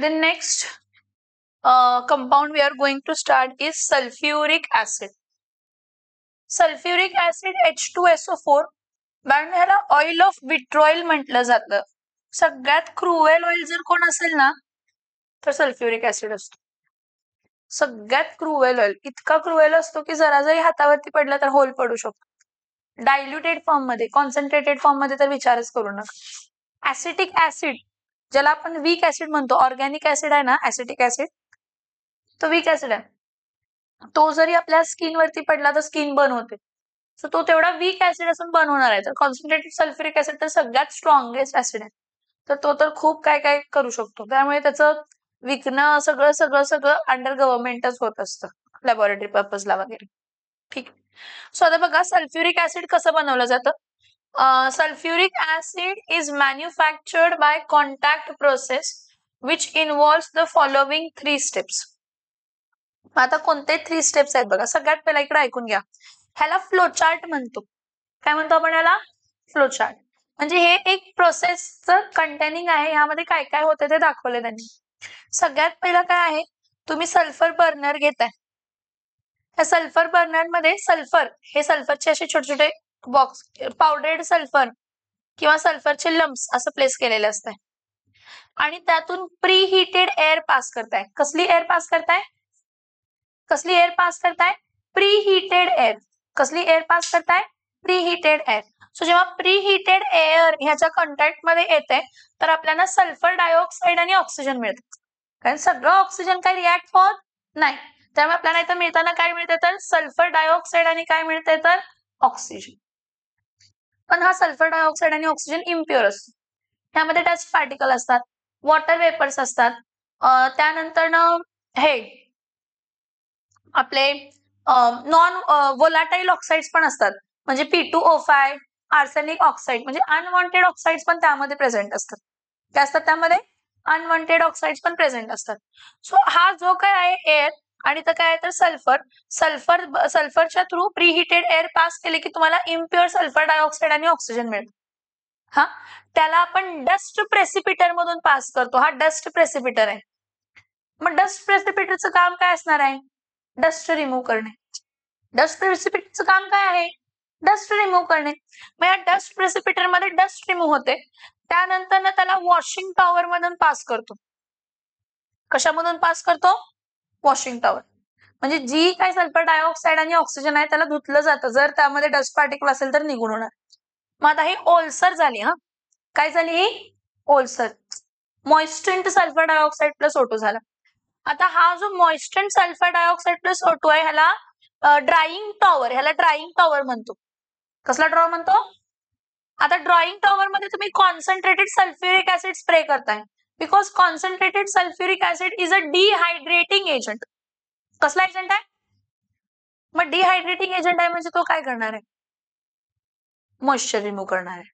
The next compound we are going to start is sulfuric acid. Sulfuric acid H2SO4 madam ह्याला oil of vitriol म्हटलं जातं. सगळ्यात cruel oil जर कोण असेल ना तर सल्फ्युरिक ऍसिड असतो. सगळ्यात क्रुएल ऑइल इतका क्रुएल असतो की जरा जरी हातावरती पडला तर होल पडू शकतो. डायल्युटेड फॉर्म मध्ये, कॉन्सन्ट्रेटेड फॉर्म मध्ये तर विचारच करू नका. ऍसिटिक ऍसिड ज्याला आपण वीक ऍसिड म्हणतो, ऑर्गॅनिक ऍसिड आहे ना ऍसिटिक ऍसिड, तो वीक ऍसिड आहे. तो जरी आपल्या स्किन वरती पडला तर स्किन बर्न होते. सो तो तेवढा वीक ऍसिड असून बर्न होणार आहे. तर कॉन्सन्ट्रेटेड सल्फ्युरिक ऍसिड तर सगळ्यात स्ट्रॉंगेस्ट ऍसिड आहे. तर तो तर खूप काय काय करू शकतो. त्यामुळे त्याचं विकणं सगळं सगळं सगळं अंडर गव्हर्नमेंटच होत असतं, लॅबोरेटरी पर्पजला वगैरे. ठीक. सो आता बघा सल्फ्युरिक ऍसिड कसं बनवलं जातं. sulfuric acid is manufactured by contact process which involves the following 3 steps. आता कोणते 3 स्टेप्स आहेत बघा. सगळ्यात पहिला इकडे ऐकून घ्या. ह्याला फ्लोचार्ट म्हणतो. काय म्हणतो आपण याला? फ्लोचार्ट. म्हणजे हे एक प्रोसेसचं कंटेनिंग आहे. यामध्ये काय काय होते ते दाखवले त्यांनी. सगळ्यात पहिला काय आहे, तुम्ही सल्फर बर्नर घेताय. त्या सल्फर बर्नर मध्ये सल्फर, हे सल्फरचे असे छोटे छोटे बॉक्स, पावडर्ड सल्फर किंवा सल्फरचे लम्प्स असं प्लेस केलेले असतात. आणि त्यातून प्री हिटेड एअर पास करताय. कसली एअर पास करताय? कसली एअर पास करताय? Pre heated air. कसली एअर पास करताय? Pre heated air. सो जेव्हा प्री हिटेड एअर ह्याच्या कॉन्टॅक्ट मध्ये येते तर आपल्याला सल्फर डायऑक्साईड आणि ऑक्सिजन मिळतात. कारण सगळं ऑक्सिजन काही रिॲक्ट होत नाही. त्यामुळे आपल्याला इथं मिळताना काय मिळते तर सल्फर डायऑक्साईड आणि काय मिळते तर ऑक्सिजन. पण हा सल्फर डायऑक्साईड आणि ऑक्सिजन इम्प्युअर असतो. त्यामध्ये डस्ट पार्टिकल असतात, वॉटर वेपर्स असतात, त्यानंतर हे आपले नॉन व्होलाटाईल ऑक्साइड्स पण असतात. म्हणजे P2O5, आर्सेनिक ऑक्साइड, म्हणजे अनवॉन्टेड ऑक्साइड्स पण त्यामध्ये प्रेझेंट असतात. काय असतात त्यामध्ये? अनवॉन्टेड ऑक्साइड्स पण प्रेझेंट असतात. सो हा जो काय आहे एअर आणि तर काय आहे तर सल्फरच्या थ्रू प्रीहिटेड एअर पास केले की तुम्हाला इम्प्युअर सल्फर डायऑक्साईड आणि ऑक्सिजन मिळतं. हा, त्याला आपण डस्ट प्रेसिपिटर मधून पास करतो. हा डस्ट प्रेसिपिटर आहे. मग डस्ट प्रेसिपिटरचं काम काय असणार आहे? डस्ट रिमूव्ह करणे. डस्ट प्रेसिपिटरचं काम काय आहे? डस्ट रिमूव्ह करणे. मग या डस्ट प्रेसिपिटर मध्ये डस्ट रिमूव्ह होते. त्यानंतर त्याला वॉशिंग टॉवर मधून पास करतो. कशामधून पास करतो? Washing tower. म्हणजे जी काय सल्फर डायऑक्साईड आणि ऑक्सिजन आहे त्याला धुतलं जातं. जर त्यामध्ये डस्ट पार्टिकल असेल तर निघून होणार. मग आता ही ओलसर झाली. हा, काय झाली ही? ओलसर. मॉइस्टन्ड सल्फर डायऑक्साईड प्लस O2 झाला. आता हा जो मॉइस्टन्ड सल्फर डायऑक्साईड प्लस O2 आहे ह्याला ड्राईंग टॉवर, ह्याला ड्राईंग टॉवर म्हणतो. कसला टॉवर म्हणतो? आता ड्राईंग टॉवर मध्ये तुम्ही कॉन्सन्ट्रेटेड सल्फ्युरिक ऍसिड स्प्रे करताय. Because concentrated sulphuric acid is a डिहायड्रेटिंग agent. कसला एजंट आहे? मग डिहायड्रेटिंग एजंट आहे म्हणजे तो काय करणार आहे? मॉइश्चर रिमूव्ह करणार आहे.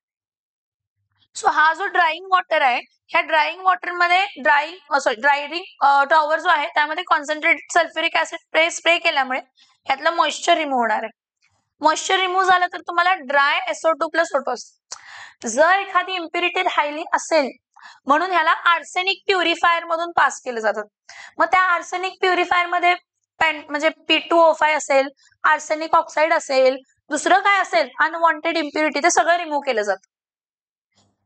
सो हा जो ड्राईंग वॉटर आहे, ह्या ड्राईंग वॉटर मध्ये ड्रायरिंग टॉवर जो आहे त्यामध्ये कॉन्सन्ट्रेटेड सल्फ्युरिक ऍसिड स्प्रे केल्यामुळे ह्यातलं मॉइश्चर रिमूव्ह होणार आहे. मॉइश्चर रिमूव्ह झालं तर तुम्हाला ड्राय SO2 प्लस O2 असतो. जर एखादी इम्प्युरिटी राहिली असेल म्हणून ह्याला आर्सेनिक प्युरिफायर मधून पास केलं जातं. मग त्या आर्सेनिक प्युरिफायर मध्ये म्हणजे P2O5 असेल, आर्सेनिक ऑक्साईड असेल, दुसरं काय असेल अनवॉन्टेड इम्प्युरिटी ते सगळं रिमूव्ह केलं जातं.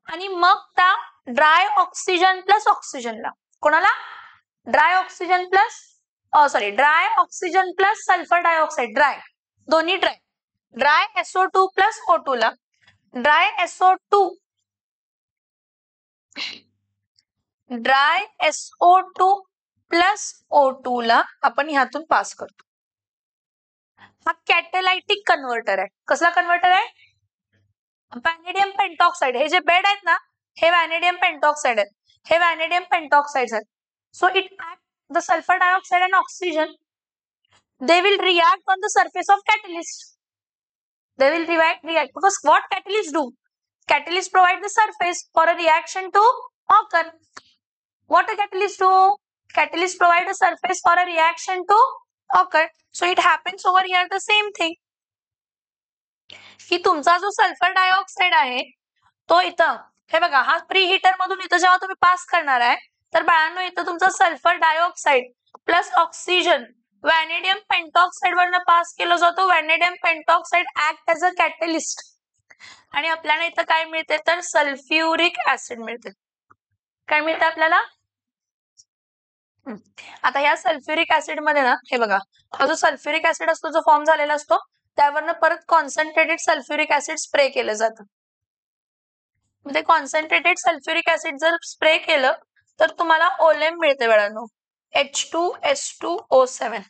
आणि मग त्या ड्राय ऑक्सिजन प्लस ऑक्सिजनला, कोणाला? Dry oxygen plus sulphur dioxide, dry, दोन्ही ड्राय SO2 प्लस O2 ला, ड्राय SO2 प्लस O2 ला आपण ह्यातून पास करतो. हा कॅटलायटिक कन्व्हर्टर आहे. कसला कन्व्हर्टर आहे? Vanadium pentoxide. हे जे बेड आहेत ना हे व्हॅनेडियम पेंटॉक्साइड आहेत. हे व्हॅनेडियम पेंटॉक्साइड आहेत. So it act the sulphur dioxide and oxygen, they will react on the surface of catalyst. They will react because what catalysts do? Catalysts provide the surface for a reaction to occur. What a catalyst do? Catalysts provide a surface for a reaction to occur. So it happens over here the same thing. की तुमचा जो sulphur dioxide आहे तो इथं हे बघा, हा pre heater मधून इथं जेव्हा तुम्ही पास करणार आहे तर बाळांनो इथं तुमचा sulphur dioxide plus oxygen vanadium pentoxide वरनं पास केला जातो. Vanadium pentoxide act as a catalyst आणि आपल्याला इथं काय मिळते तर सल्फ्युरिक ऍसिड मिळते. काय मिळतं आपल्याला? आता या सल्फ्युरिक ऍसिड मध्ये ना हे बघा, हा जो सल्फ्युरिक ऍसिड असतो जो फॉर्म झालेला असतो त्यावरनं परत कॉन्सन्ट्रेटेड सल्फ्युरिक ऍसिड स्प्रे केलं जातं. म्हणजे कॉन्सन्ट्रेटेड सल्फ्युरिक ऍसिड जर स्प्रे केलं तर तुम्हाला ओलेम मिळते बाळांनो, H2S2O7.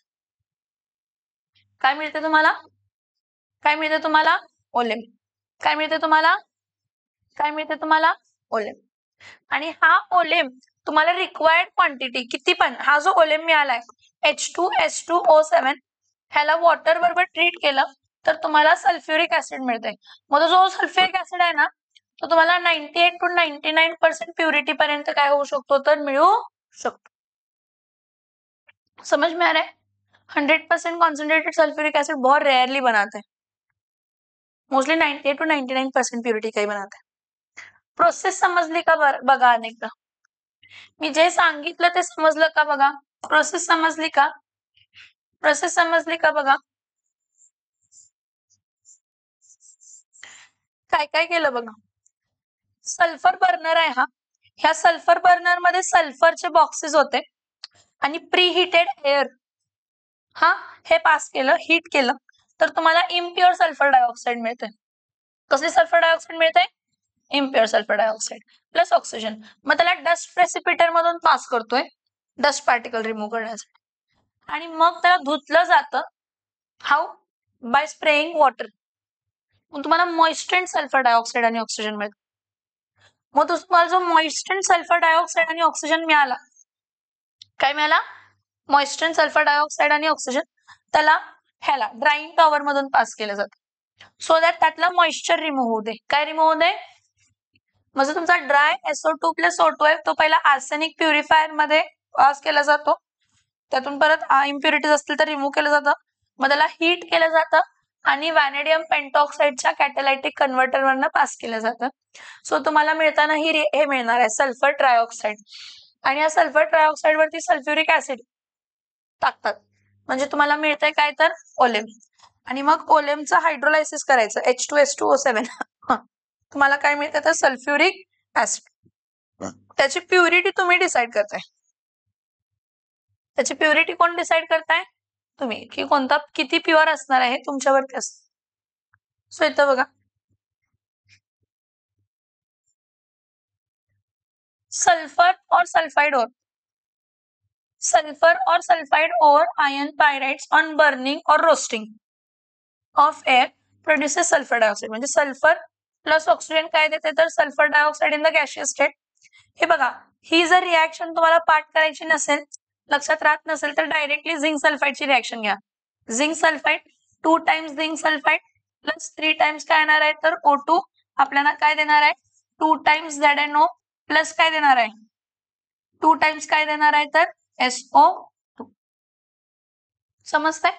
काय मिळते तुम्हाला? काय मिळते तुम्हाला? ओलेम. काय मिळते तुम्हाला? काय मिळते तुम्हाला? ओलेम. आणि हा ओलेम तुम्हाला रिक्वायर्ड क्वांटिटी किती पण, हा जो ओलेम मिळालाय H2S2O7 ह्याला वॉटर बरोबर ट्रीट केलं तर तुम्हाला सल्फ्युरिक ऍसिड मिळते. मग जो सल्फ्युरिक ऍसिड आहे ना तो तुम्हाला 98 to 99% प्युरिटी पर्यंत काय होऊ शकतो तर मिळू शकतो. समझ में आ रहा है? 100% कॉन्सेंट्रेटेड सल्फ्यूरिक एसिड बहुत रेयरली बनाते हैं, मोस्टली 98 to 99% प्युरिटी काही बनाते हैं. प्रोसेस समजली का बघा अनेकदा? मी जे सांगितलं ते समजलं का बघा? प्रोसेस समजली का? प्रोसेस समजली का बघा? काय काय केलं बघा. सल्फर बर्नर आहे हा. ह्या सल्फर बर्नर मध्ये सल्फरचे बॉक्सेस होते आणि प्री हिटेड एअर हा हे पास केलं, हीट केलं तर तुम्हाला इम्प्युअर सल्फर डायऑक्साइड मिळते. कसले सल्फर डायऑक्साइड मिळते? Impure sulphur dioxide plus oxygen. मग त्याला डस्ट प्रेसिपिटर मधून पास करतोय डस्ट पार्टिकल रिमूव्ह करण्यासाठी आणि मग त्याला धुतलं जातं. हाऊ? Bye spraying water. मग तुम्हाला मॉइस्चर्ड सल्फर डायऑक्साइड आणि ऑक्सिजन मिळतं. मग तुम्हाला जो मॉइस्चर्ड सल्फर डायऑक्साइड आणि ऑक्सिजन मिळाला, काय मिळाला? मॉइस्चर्ड सल्फर डायऑक्साइड आणि ऑक्सिजन त्याला ह्याला ड्राईंग टॉवर मधून पास केलं जातं सो दॅट त्यातला मॉइश्चर रिमूव्ह होऊ दे. काय रिमूव्ह होऊ दे? म्हणजे तुमचा ड्राय SO2 प्लस O2 आहे तो पहिला आर्सेनिक प्युरिफायर मध्ये पास केला जातो, त्यातून परत इम्प्युरिटीज असतील तर रिमूव्ह केलं जातं. मग त्याला हीट केलं जातं आणि व्हॅनेडियम पेंटॉक्साइडच्या कॅटलायटिक कन्व्हर्टर वरनं पास केलं जातं. सो तुम्हाला मिळताना हे मिळणार आहे सल्फर ट्रायऑक्साइड आणि या सल्फर ट्रायऑक्साइड वरती सल्फ्युरिक ऍसिड टाकतात म्हणजे तुम्हाला मिळतंय काय तर ओलेम. आणि मग ओलेमचं हायड्रोलायसिस करायचं H2S2O7 तुम्हाला काय मिळतं तर सल्फ्युरिक ऍसिड. त्याची प्युरिटी तुम्ही डिसाइड करताय. त्याची प्युरिटी कोण डिसाइड करताय? तुम्ही. की कोणता किती प्युअर असणार आहे तुमच्यावरती असतं. सो इथं बघा सल्फर और सल्फाइड और sulfur or sulfide or iron pyrites on burning or roasting of air produces sulfur dioxide. म्हणजे सल्फर प्लस ऑक्सिजन काय देते तर sulphur dioxide in the gaseous state. हे बघा ही जर रिॲक्शन तुम्हाला पाठ करायची नसेल, लक्षात राहत नसेल तर डायरेक्टली झिंक सल्फाइडची रिॲक्शन घ्या. Zinc sulphide 2 times zinc sulphide plus 3 times काय येणार आहे तर O2 आपल्याला काय देणार आहे 2 टाइम्स ZNO प्लस काय देणार आहे 2 टाइम्स काय देणार आहे तर SO2. समजतंय?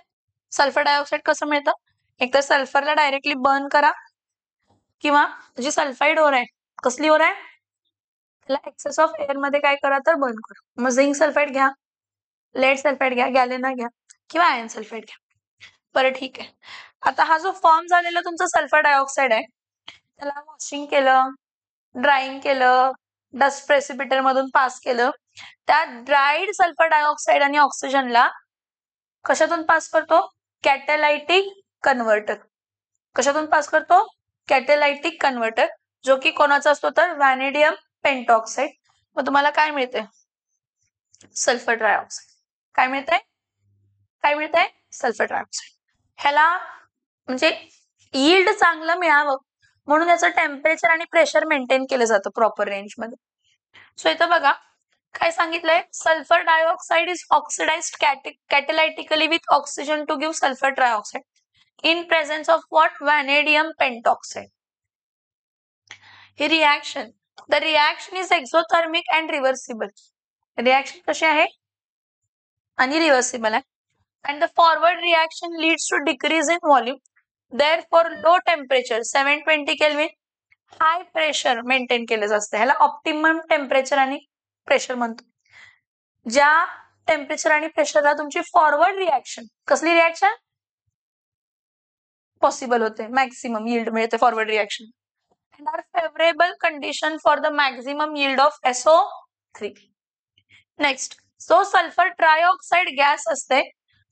सल्फर डायऑक्साइड कसं मिळतं? एक तर सल्फरला डायरेक्टली बर्न करा किंवा जी सल्फाइड ओर आहे, कसली ओर आहे? त्याला एक्सेस ऑफ एअर मध्ये काय करा तर बर्न करा. मग झिंक सल्फाइड घ्या, लेड सल्फाइड घ्या, गॅलेना घ्या किंवा आयर्न सल्फाइड घ्या. बरं ठीक आहे. आता हा जो फॉर्म झालेला तुमचा सल्फर डायऑक्साइड आहे त्याला वॉशिंग केलं, ड्राईंग केलं, डस्ट प्रेसिपिटर मधून पास केलं. त्या ड्राईड सल्फर डायऑक्साइड आणि ऑक्सिजनला कशातून पास करतो? कॅटलायटिक कन्व्हर्टर. कशातून पास करतो? कॅटलायटिक कन्व्हर्टर, जो की कोणाचा असतो तर व्हॅनेडियम पेंटॉक्साइड. मग तुम्हाला काय मिळते? Sulphur dioxide. काय मिळतंय? काय मिळतंय? Sulphur dioxide. ह्याला म्हणजे यील्ड चांगलं मिळावं म्हणून याचं टेम्परेचर आणि प्रेशर मेंटेन केलं जातं प्रॉपर रेंज मध्ये. सो इथं बघा काय सांगितलंय sulphur dioxide is oxidised catalytically with oxygen to give sulphur trioxide in presence of what vanadium pentoxide. ही reaction the reaction is exothermic and reversible. Reaction कशी आहे आणि रिव्हर्सिबल आहे. and the forward reaction leads to decrease in volume. Therefore, low temperature 720 Kelvin, high pressure maintain केलं जातं. ह्याला optimum temperature आणि pressure म्हणतो. ज्या टेम्परेचर आणि प्रेशरला तुमची फॉरवर्ड रिॲक्शन, कसली रिॲक्शन पॉसिबल होते, मॅक्सिमम यील्ड मिळते forward reaction, and are favorable condition for the maximum yield of SO3. Next, so sulfur trioxide gas असते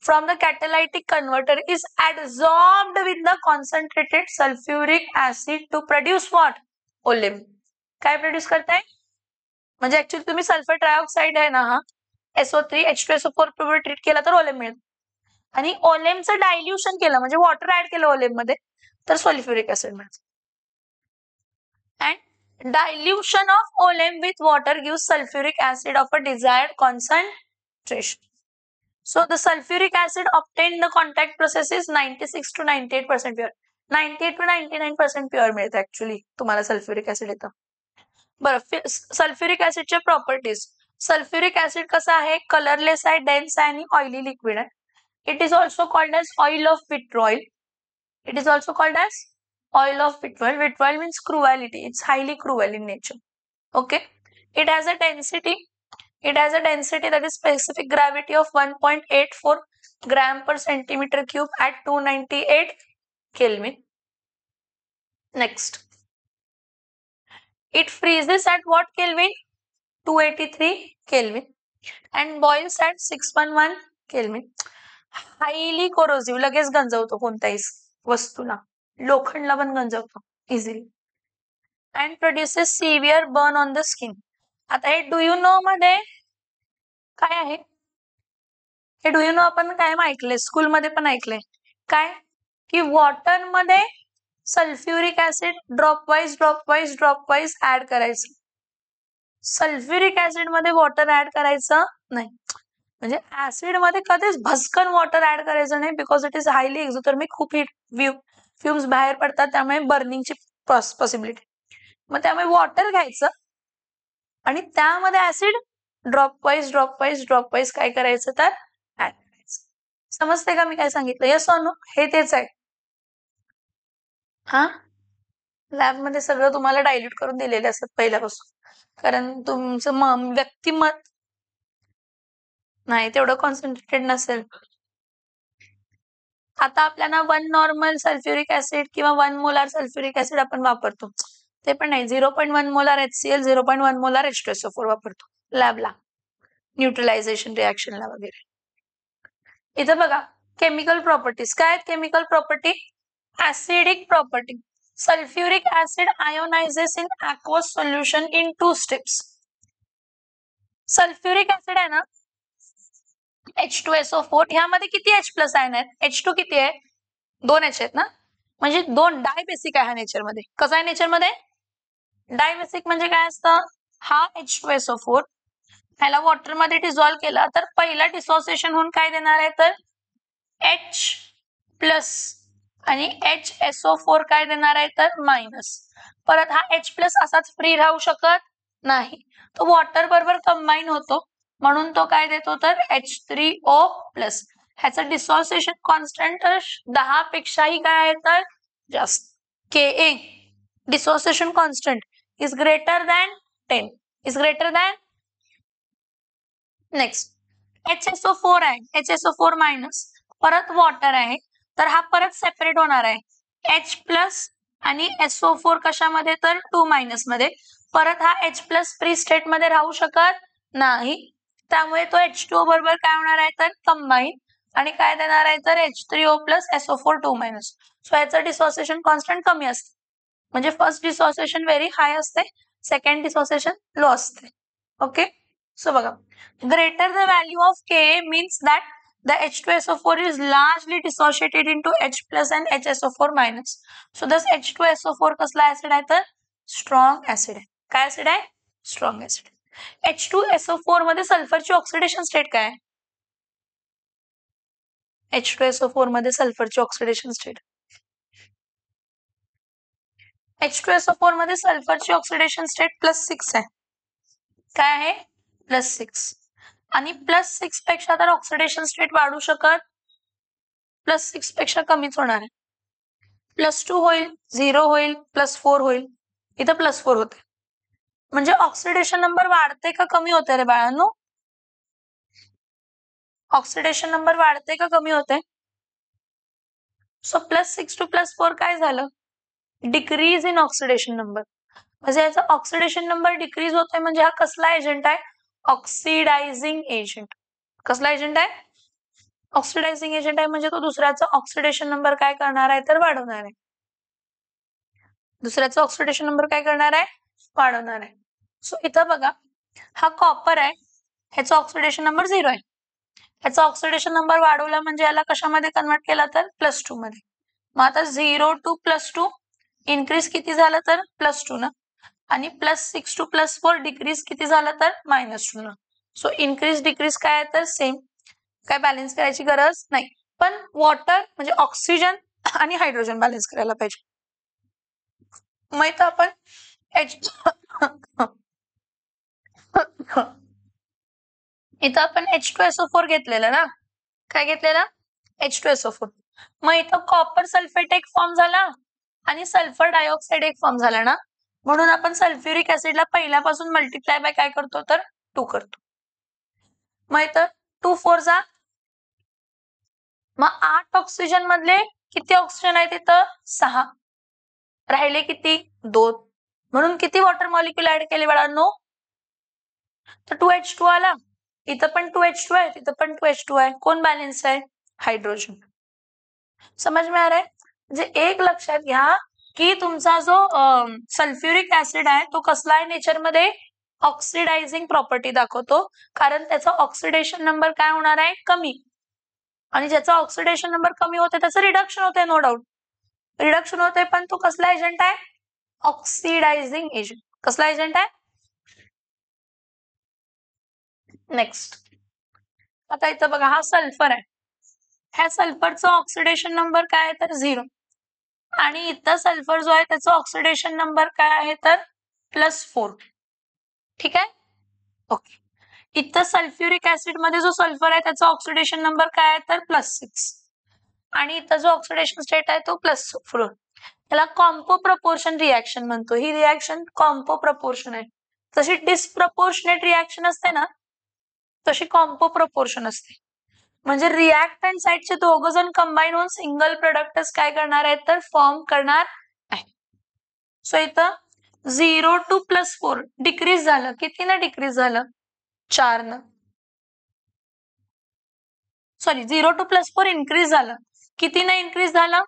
from the catalytic converter is adsorbed with the concentrated sulfuric acid to produce what? ओलेम. काय produce करताय? म्हणजे actually तुम्ही sulphur ट्रायऑक्साइड आहे ना, हा SO3 H2SO4 बरोबर treat केला तर ओलेम मिळेल, आणि ओलेमचं डायल्युशन केलं म्हणजे वॉटर ऍड केलं ओलेम मध्ये तर सल्फ्युरिक ऍसिड मिळेल. And dilution of olem with water gives sulfuric acid of a desired concentration. So the sulfuric acid obtained in the contact process is 96 to 98% pure. 98 to 99% pure मिळतं actually तुम्हाला sulphuric acid येतं. बरं, सल्फ्युरिक ऍसिडचे properties. Sulphuric acid कसा आहे? Colourless आहे, dense आहे आणि ऑइली लिक्विड आहे. It is also called as oil of vitriol. It is also called as oil of vitriol. Vitriol means cruelty. It's highly cruel in nature. Okay. It has a density. It has a density that is specific gravity of 1.84 gram per centimeter cube at 298 Kelvin. Next. It freezes at what Kelvin? 283 Kelvin. And boils at 611 Kelvin. Highly corrosive. लगेच गंजवतो कोणत्याही वस्तूला. लोखंडला पण गंजवतो easily. And produces severe burn on the skin. आता हे do you know मध्ये काय आहे? हे डू यू नो आपण काय ऐकलंय, स्कूलमध्ये पण ऐकलंय काय, की वॉटर मध्ये सल्फ्युरिक ऍसिड ड्रॉपवाईज ऍड करायचं. सल्फ्युरिक ऍसिड मध्ये वॉटर ऍड करायचं नाही. म्हणजे ऍसिड मध्ये कधीच भस्कन वॉटर ऍड करायचं नाही, because it is highly exothermic. खूप हिट फ्युम्स बाहेर पडतात, त्यामुळे बर्निंगची पॉसिबिलिटी. मग त्यामुळे वॉटर घ्यायचं आणि त्यामध्ये ऍसिड ड्रॉपवाईज काय करायचं तर ऍड करायचं. समजते का मी काय सांगितलं? Yes or no? हे तेच आहे. हा, लॅबमध्ये सगळं तुम्हाला डायल्यूट करून दिलेले असतात पहिल्यापासून, कारण तुमचं व्यक्तिमत नाही तेवढं कॉन्सन्ट्रेटेड नसेल. आता आपल्याला 1 नॉर्मल सल्फ्युरिक ऍसिड किंवा 1 मोलार सल्फ्युरिक ऍसिड आपण वापरतो, ते पण नाही. 0.1 मोलार HCl, 0.1 मोलार H2SO4 वापरतो लॅबला, न्यूट्रलायझेशन रिॲक्शनला वगैरे. इथं बघा केमिकल प्रॉपर्टीज काय आहेत? Chemical property, acidic property. Sulphuric acid ionises in aqueous solution in 2 steps. Sulphuric acid आहे ना, H2SO4, ह्यामध्ये किती H प्लस आयन आहेत? H2 किती आहे? 2 H आहेत ना, म्हणजे 2 डायबेसिक आहे नेचर मध्ये. कसं आहे नेचर मध्ये? डायबेसिक म्हणजे काय असतं? हा H2SO4 ह्याला वॉटर मध्ये डिझॉल्व्ह केला तर पहिला डिसोसिएशन होऊन काय देणार आहे तर H प्लस आणि HSO4 काय देणार आहे तर मायनस. परत हा H प्लस असाच फ्री राहू शकत नाही, तो वॉटर बरोबर कंबाईन होतो, म्हणून तो काय देतो तर H3O प्लस. ह्याचं डिसोसिएशन कॉन्स्टंट 10 पेक्षाही काय आहे तर जास्त. Ka dissociation constant is greater than 10, is greater than. Next HSO4 आहे, HSO4 मायनस, परत वॉटर आहे, तर हा परत सेपरेट होणार आहे. H प्लस आणि SO4 कशामध्ये तर 2 मायनस मध्ये. परत हा H प्लस फ्री स्टेट मध्ये राहू शकत नाही, त्यामुळे तो H2O बरोबर काय होणार आहे तर कंबाईन, आणि काय देणार आहे तर H3O plus SO4 2 minus. So याचं डिसोसिएशन कॉन्स्टंट कमी असते, म्हणजे फर्स्ट डिसोसिएशन व्हेरी हाय असते, सेकंड डिसोसिएशन लो असते. ओके, सो बघा, greater the value of Ka means that the H2SO4 is largely dissociated into H plus and HSO4 minus. So thus H2SO4 कसला acid आहे तर strong acid आहे. काय acid आहे? Strong acid. H2SO4 मध्ये सल्फरची oxidation state काय आहे? H2SO4 मध्ये सल्फरची ऑक्सिडेशन स्टेट, H2SO4 मध्ये सल्फरची ऑक्सिडेशन स्टेट +6 आहे. काय आहे? +6. आणि +6 पेक्षा तर ऑक्सिडेशन स्टेट वाढू शकत, +6 पेक्षा कमीच होणार आहे. +2 होईल, 0 होईल, +4 होईल, इथं +4 होते. म्हणजे ऑक्सिडेशन नंबर वाढते का कमी होते रे बाळांनो? ऑक्सिडेशन नंबर वाढते का कमी होते? सो +6 to +4 काय झालं? Decrease in oxidation number. म्हणजे याचा ऑक्सिडेशन नंबर डिक्रीज होतोय म्हणजे हा कसला एजंट आहे? Oxidizing agent. कसला एजंट आहे? ऑक्सिडायझिंग एजंट आहे म्हणजे तो दुसऱ्याचा ऑक्सिडेशन नंबर काय करणार आहे तर वाढवणार आहे. दुसऱ्याचा ऑक्सिडेशन नंबर काय करणार आहे? वाढवणार आहे. सो इथं बघा, हा कॉपर आहे, ह्याचा ऑक्सिडेशन नंबर 0 आहे. ह्याचा ऑक्सिडेशन नंबर वाढवला म्हणजे याला कशामध्ये कन्वर्ट केला तर +2 मध्ये. मग आता 0 to +2 इन्क्रीज किती झालं तर +2 ना, आणि +6 to +4 डिक्रीज किती झालं तर -2 ना. सो इन्क्रीज डिक्रीज काय आहे तर सेम, काय बॅलन्स करायची गरज नाही. पण वॉटर म्हणजे ऑक्सिजन आणि हायड्रोजन बॅलन्स करायला पाहिजे. मग इथं आपण इथं आपण H2SO4 घेतलेलं ना, काय घेतलेलं? H2SO4. मग इथं कॉपर सल्फेट एक फॉर्म झाला आणि सल्फर डायऑक्साइड एक फॉर्म झाला ना, म्हणून आपण सल्फ्युरिक ऍसिडला पहिल्यापासून मल्टिप्लाय बाय काय करतो तर 2 करतो. मग इथं 2 4 जा, मग 8 ऑक्सिजन मधले किती ऑक्सिजन आहे तिथं? 6. राहिले किती? 2. म्हणून किती वॉटर मॉलिक्यूल ऍड केले बाळांनो? तर 2H2 आला. इथं पण 2H2 आहे, तिथं पण 2H2 आहे. कोण बॅलन्स आहे? हायड्रोजन. समज में आ रहा है? म्हणजे एक लक्षात घ्या की तुमचा जो सल्फ्युरिक ऍसिड आहे तो कसला आहे नेचरमध्ये? ऑक्सिडायझिंग प्रॉपर्टी दाखवतो, कारण त्याचा ऑक्सिडेशन नंबर काय होणार आहे? कमी. आणि ज्याचा ऑक्सिडेशन नंबर कमी होते त्याचं रिडक्शन होते, नो डाऊट रिडक्शन होते, पण तो कसला एजंट आहे? Oxidizing agent. कसला एजंट आहे? नेक्स्ट, आता इथं बघा, हा सल्फर आहे, ह्या सल्फरचा ऑक्सिडेशन नंबर काय आहे तर 0, आणि इथं सल्फर जो आहे त्याचा ऑक्सिडेशन नंबर काय आहे तर +4. ठीक आहे, ओके. इथं सल्फ्युरिक ऍसिड मध्ये जो सल्फर आहे त्याचा ऑक्सिडेशन नंबर काय आहे तर +6, आणि इथं जो ऑक्सिडेशन स्टेट आहे तो +4. त्याला कॉम्पो प्रपोर्शन रिॲक्शन म्हणतो. ही रिॲक्शन कॉम्पो प्रपोर्शन आहे. जशी डिस्प्रपोर्शनेट रिॲक्शन असते ना, तशी कॉम्पो प्रपोर्शन असते. म्हणजे रिॲक्टंट साइडचे दोघ जण कंबाईन होऊन सिंगल प्रोडक्टच काय करणार आहेत तर फॉर्म करणार आहे. सो इथं 0 to +4 डिक्रीज झालं. किती ना डिक्रीज झालं? 4 न. सॉरी, 0 to +4 इन्क्रीज झालं. किती ना इन्क्रीज झालं?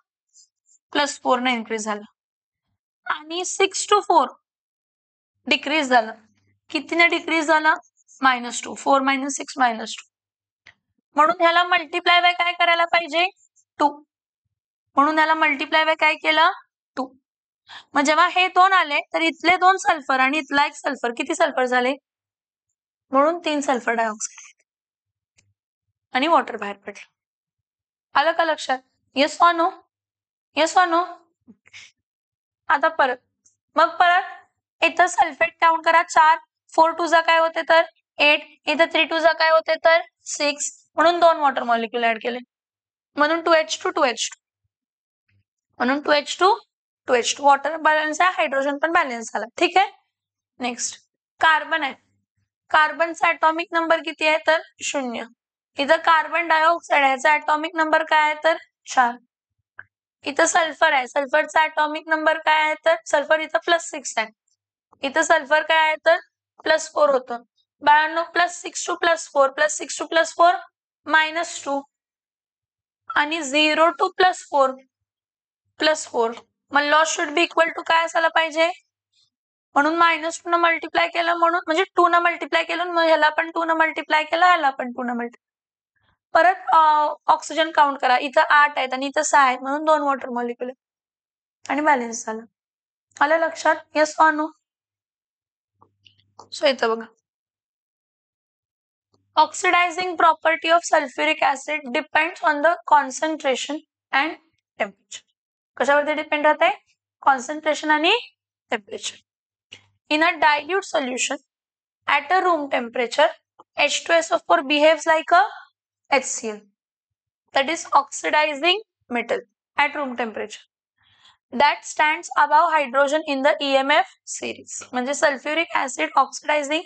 +4 न इन्क्रीज झालं. आणि 6 to 4 डिक्रीज झालं. किती ना डिक्रीज झालं? -2. 4 - 6 -2. म्हणून ह्याला मल्टिप्लाय बाय काय करायला पाहिजे? 2. म्हणून ह्याला मल्टिप्लाय बाय काय केलं? 2. मग जेव्हा हे 2 आले तर इथले 2 सल्फर आणि इथला 1 सल्फर, किती सल्फर झाले? म्हणून 3 सल्फर डायऑक्साइड आणि वॉटर बाहेर पडलं. आलं का लक्षात? Yes or no? Yes or no? आता परत, मग परत इथं सल्फेट काउंट करा. 4 4 2 जा काय होते तर 8, इथं 3 2 जा काय होते तर 6, म्हणून 2 वॉटर मॉलिक्यूल ऍड केले, म्हणून 2H2 2H2, म्हणून 2H2 2H2. वॉटर बॅलन्स आहे, हायड्रोजन पण बॅलन्स झाला. ठीक आहे, नेक्स्ट कार्बन आहे. कार्बनचा ऍटॉमिक नंबर किती आहे तर 0. इथं कार्बन डायऑक्साइड आहे, याचा ऍटॉमिक नंबर काय आहे तर 4. इथं सल्फर आहे, सल्फरचा ऍटॉमिक नंबर काय आहे तर सल्फर इथं +6 आहे, इथं सल्फर काय आहे तर +4 होतं. बाळांनो, +6 to +4 +6 to +4 -2, आणि 0 to +4 +4. मग loss should be equal to काय असायला पाहिजे? म्हणून -2 न मल्टिप्लाय केलं, म्हणून म्हणजे 2 न मल्टिप्लाय केलं, मग ह्याला पण 2 न मल्टिप्लाय केलं, ह्याला पण 2 न मल्टिप्लाय. परत ऑक्सिजन काउंट करा. इथं 8 आहेत आणि इथं 6 आहेत, म्हणून 2 वॉटर मॉलिक्यूल आणि बॅलन्स झालं. आलं लक्षात? Yes or no? सो इथं बघा, oxidising property of sulphuric acid depends on the concentration and temperature. कशावरती डिपेंड राहते? कॉन्सन्ट्रेशन आणि temperature. In a dilute solution at a room temperature, H2SO4 behaves like a HCl, that is oxidizing metal at room temperature, that stands above hydrogen in the EMF series. म्हणजे sulphuric acid oxidising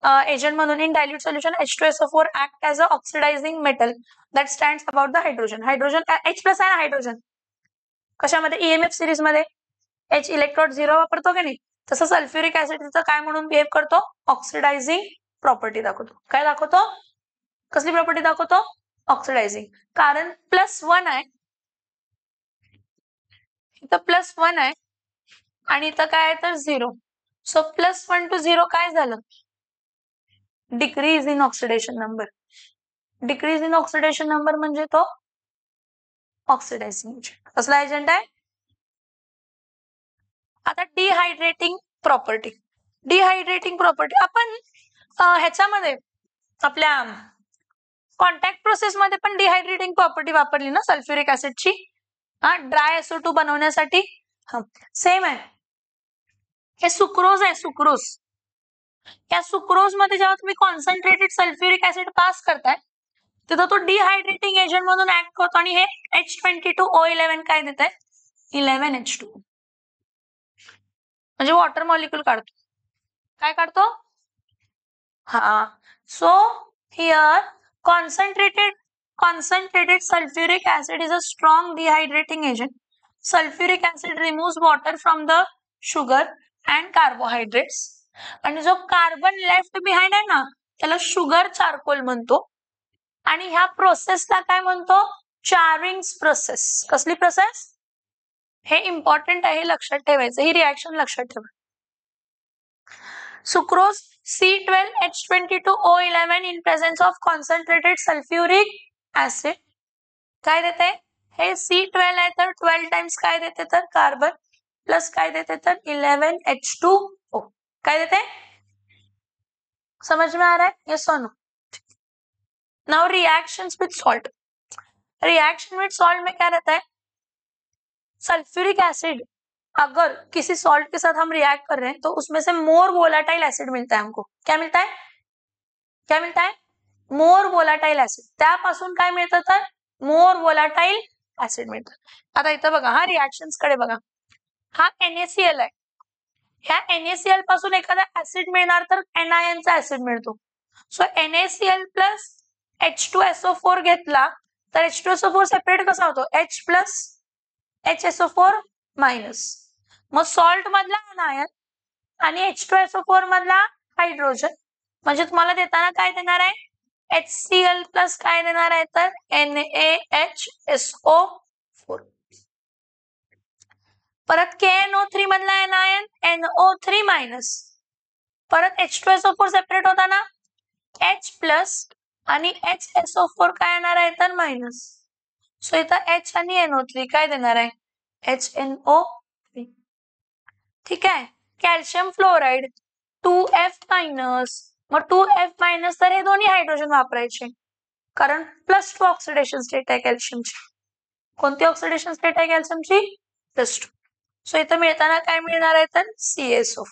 agent म्हणून in dilute solution H2SO4 act as a oxidizing metal that stands about the hydrogen. Hydrogen H plus आहे ना hydrogen, कशामध्ये EMF series मध्ये H electron 0 वापरतो की नाही, तसं सल्फ्युरिक ऍसिडचं काय म्हणून बिहेव करतो, ऑक्सिडायझिंग प्रॉपर्टी दाखवतो. काय दाखवतो, कसली प्रॉपर्टी दाखवतो, ऑक्सिडायझिंग. कारण +1 आहे, इथं +1 आहे आणि इथं काय आहे तर 0. सो +1 to 0 काय झालं, decrease in oxidation number. Decrease in oxidation number म्हणजे तो ऑक्सिडायझिंग एजंट. कसला एजंट आहे. आता डिहायड्रेटिंग प्रॉपर्टी. डिहायड्रेटिंग प्रॉपर्टी आपण ह्याच्यामध्ये आपल्या कॉन्टॅक्ट प्रोसेस मध्ये पण डिहायड्रेटिंग प्रॉपर्टी वापरली ना सल्फ्युरिक ऍसिडची, ड्राय SO2 बनवण्यासाठी. सेम आहे. हे सुक्रोज आहे, सुक्रोज. या सुक्रोज मध्ये जेव्हा तुम्ही कॉन्सन्ट्रेटेड सल्फ्युरिक ऍसिड पास करताय तिथं तो डिहायड्रेटिंग एजंट म्हणून ऍक्ट करतो आणि हे H22O11 काय देत आहे, 11H2 म्हणजे वॉटर मॉलिक्यूल काढतो. काय काढतो, हा. So here concentrated sulfuric acid is a strong dehydrating agent. Sulfuric acid removes water from the sugar and carbohydrates. आणि जो कार्बन लेफ्ट बिहाइंड आहे ना त्याला शुगर चार्कोल म्हणतो. आणि ह्या प्रोसेसला काय म्हणतो, चारिंग प्रोसेस. कसली प्रोसेस, हे इम्पॉर्टंट आहे, लक्षात ठेवायचं, ही रिएक्शन लक्षात ठेवा. Sucrose C12H22O11 in presence of concentrated sulfuric acid काय देते, हे C12 आहे तर 12 टाइम्स काय देते तर कार्बन प्लस काय देते तर 11H2O काय देते, समझ में आ रहा है, यस और नो. नाउ रिएक्शंस विद सॉल्ट. रिएक्शन विद सॉल्ट में क्या रहता है, सल्फ्यूरिक एसिड अगर किसी सॉल्ट के साथ हम रिएक्ट कर रहे हैं तो उसमें से मोर वोलाटाइल एसिड मिलता है हमको. क्या मिलता है, क्या मिलता है, मोर वोलाटाइल एसिड. त्यापासून काय मिळतं तर मोर वोलाटाइल एसिड मिळतं. आता इथं बघा, हा रिएक्शन्स कडे बघा, हा NaCl आहे. ह्या NaCl पासून एखादा ऍसिड मिळणार तर NiN चा ऍसिड मिळतो. सो NaCl प्लस H2SO4 घेतला तर H2SO4 सेपरेट कसा होतो, H प्लस HSO4 मायनस. मग सॉल्ट मधला अनायन आणि H2SO4 मधला हायड्रोजन म्हणजे तुम्हाला देताना काय देणार आहे, HCl प्लस काय देणार आहे तर NaHSO4. परत KNO3 मधला अनायन NO3 मायनस. परत H2SO4 सेपरेट होता ना, H प्लस आणि HSO4 काय येणार आहे तर मायनस. सो इथं H आणि NO3 काय देणार आहे, HNO3. ठीक आहे. Calcium fluoride 2F minus. मग 2F मायनस तर हे दोन्ही हायड्रोजन वापरायचे कारण +2 ऑक्सिडेशन स्टेट आहे कॅल्शियमची. कोणती ऑक्सिडेशन स्टेट आहे कॅल्शियमची, +2. सो इथं मिळताना काय मिळणार आहे तर CaSO4.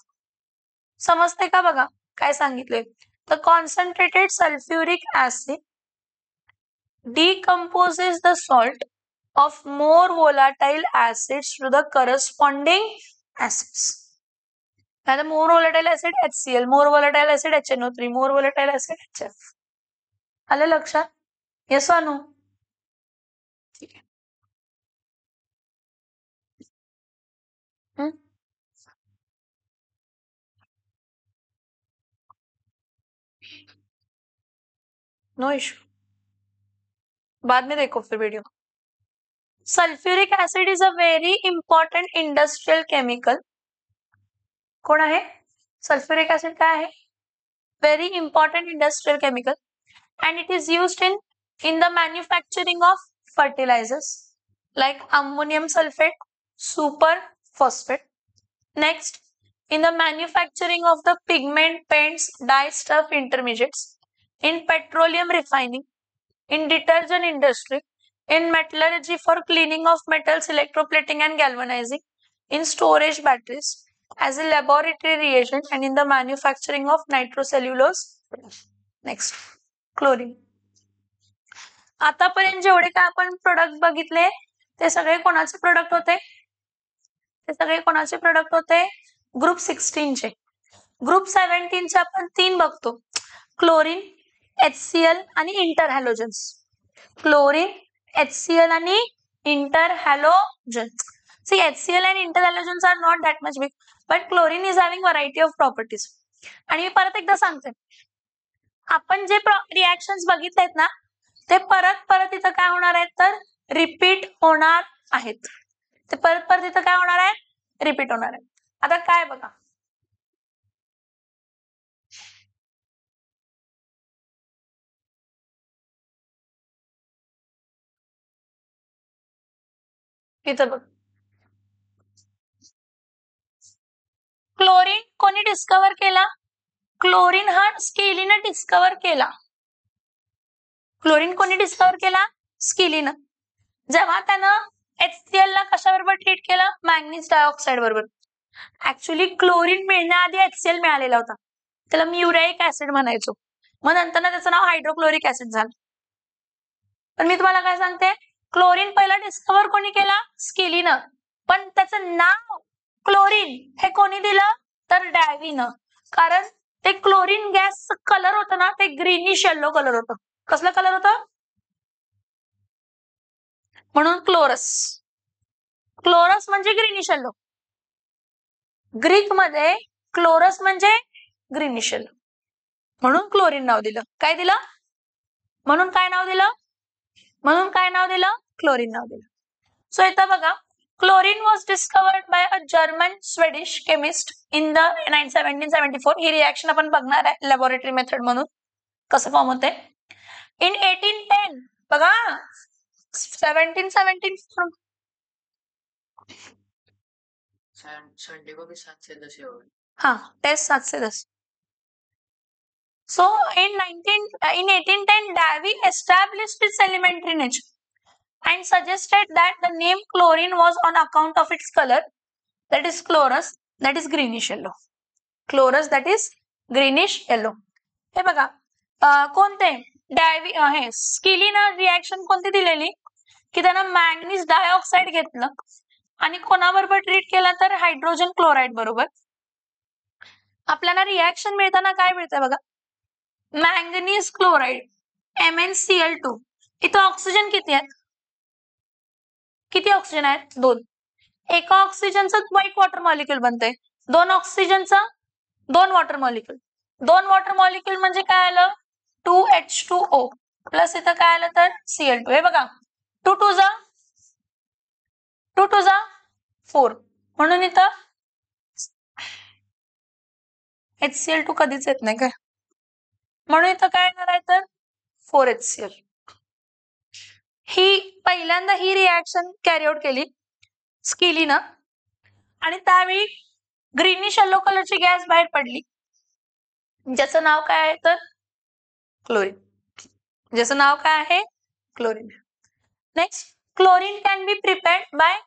समजते का, बघा काय सांगितले. The concentrated sulfuric acid decomposes the salt of more volatile acids to the corresponding acids. Now more volatile acid HCl, more volatile acid HNO3, more volatile acid HF. आलं लक्षात, येस or नो. ठीक आहे. No issue, बाद में देखो फिर video. Sulphuric acid is a very important industrial chemical. कोण आहे, सल्फ्यूरिक एसिड काय आहे, very important industrial chemical and it is used in the manufacturing of fertilizers like ammonium sulfate, superphosphate. Next, in the manufacturing of the pigment, paints, dye, stuff, intermediates, in petroleum refining, in detergent industry, in metallurgy for cleaning of metals, electroplating and galvanizing, in storage batteries, as a laboratory reagent and in the manufacturing of nitrocellulose. Next, chlorine. आतापर्यंत जेवढे काय आपण product बघितले ते सगळे कोणाचे product होते, ते सगळे कोणाचे प्रोडक्ट होते, ग्रुप 16 चे. ग्रुप 17 चे आपण 3 बघतो, क्लोरीन, HCl आणि इंटर हॅलोजन्स. क्लोरीन, HCl आणि inter halogens. See, HCl and inter halogens are not that much big, but chlorine is having variety of properties. आणि मी परत एकदा सांगते, आपण जे रिएक्शन्स बघितलेत ना, ते परत परत इथं काय होणार आहेत तर रिपीट होणार आहेत. ते परत परत इथं काय होणार आहे, रिपीट होणार आहे. आता काय बघा, इथं बघ, क्लोरीन कोणी डिस्कवर केला? क्लोरीन हा स्केलीनं डिस्कवर केला. क्लोरीन कोणी डिस्कवर केला? स्केलीनं. जेव्हा त्यानं HCl ला कशाबरोबर ट्रीट केलं? मॅंगनीज डायऑक्साइड बरोबर. ऍक्च्युली क्लोरीन मिळण्याआधी HCl मिळालेला होता, त्याला म्युरॅइक ऍसिड म्हणायचो. मग नंतर त्याचं नाव हायड्रोक्लोरिक ऍसिड झालं. पण मी तुम्हाला काय सांगते, क्लोरीन पहिला डिस्कवर कोणी केला? स्केलीनं. पण त्याचं नाव क्लोरीन हे कोणी दिलं तर डॅवीनं. कारण ते क्लोरीन गॅस कलर होतं ना, ते ग्रीनिश येलो कलर होतं. कसलं कलर होतं? म्हणून क्लोरस. क्लोरस म्हणजे ग्रीनिश येलो. ग्रीक मध्ये क्लोरस म्हणजे ग्रीनिश येलो, म्हणून क्लोरीन नाव दिलं. काय दिलं? म्हणून काय नाव दिलं? म्हणून काय नाव दिलं? क्लोरीन नाव दिलं. सो इथं बघा, chlorine was discovered by a German Swedish chemist in the 1774. He reaction आपण बघणार आहे लॅबोरेटरी मेथड म्हणून कसं फॉर्म होते. इन 1810 बघा, 1774 संडे को भी 7 से 10 होगा. हाँ, taste 7 say 10. So in 1810, Davy established its elementary nature and suggested that the name chlorine was on account of its color, that is chlorus, that is greenish yellow. Chlorus, that is greenish yellow. हे बघा, कोणते डॅवी हे स्केलीनं reaction कोणती दिलेली की त्यानं manganese dioxide घेतलं आणि कोणाबरोबर ट्रीट केला तर हायड्रोजन क्लोराईड बरोबर. आपल्याला रिएक्शन मिळताना काय मिळतंय बघा, मॅंगनीज क्लोराईड MnCl2. इथं ऑक्सिजन किती आहेत? किती ऑक्सिजन आहेत? 2. एका ऑक्सिजनचं एक वॉटर मॉलिक्यूल बनतंय, 2 ऑक्सिजनचं 2 वॉटर मॉलिक्यूल. 2 वॉटर मॉलिक्यूल म्हणजे काय आलं? 2H2O प्लस इथं काय आलं तर Cl2. हे बघा, 2 2 जा 4, म्हणून इथं HCl2 कधीच येत नाही काय, म्हणून इथं काय येणार आहे तर 4HCl. ही पहिल्यांदा ही रिएक्शन कॅरी आउट केली स्केलीनं आणि त्यावेळी ग्रीनिश येलो कलरची गॅस बाहेर पडली, ज्याचं नाव काय आहे तर क्लोरीन. ज्याचं नाव काय आहे? Chlorine. Next, chlorine can be prepared by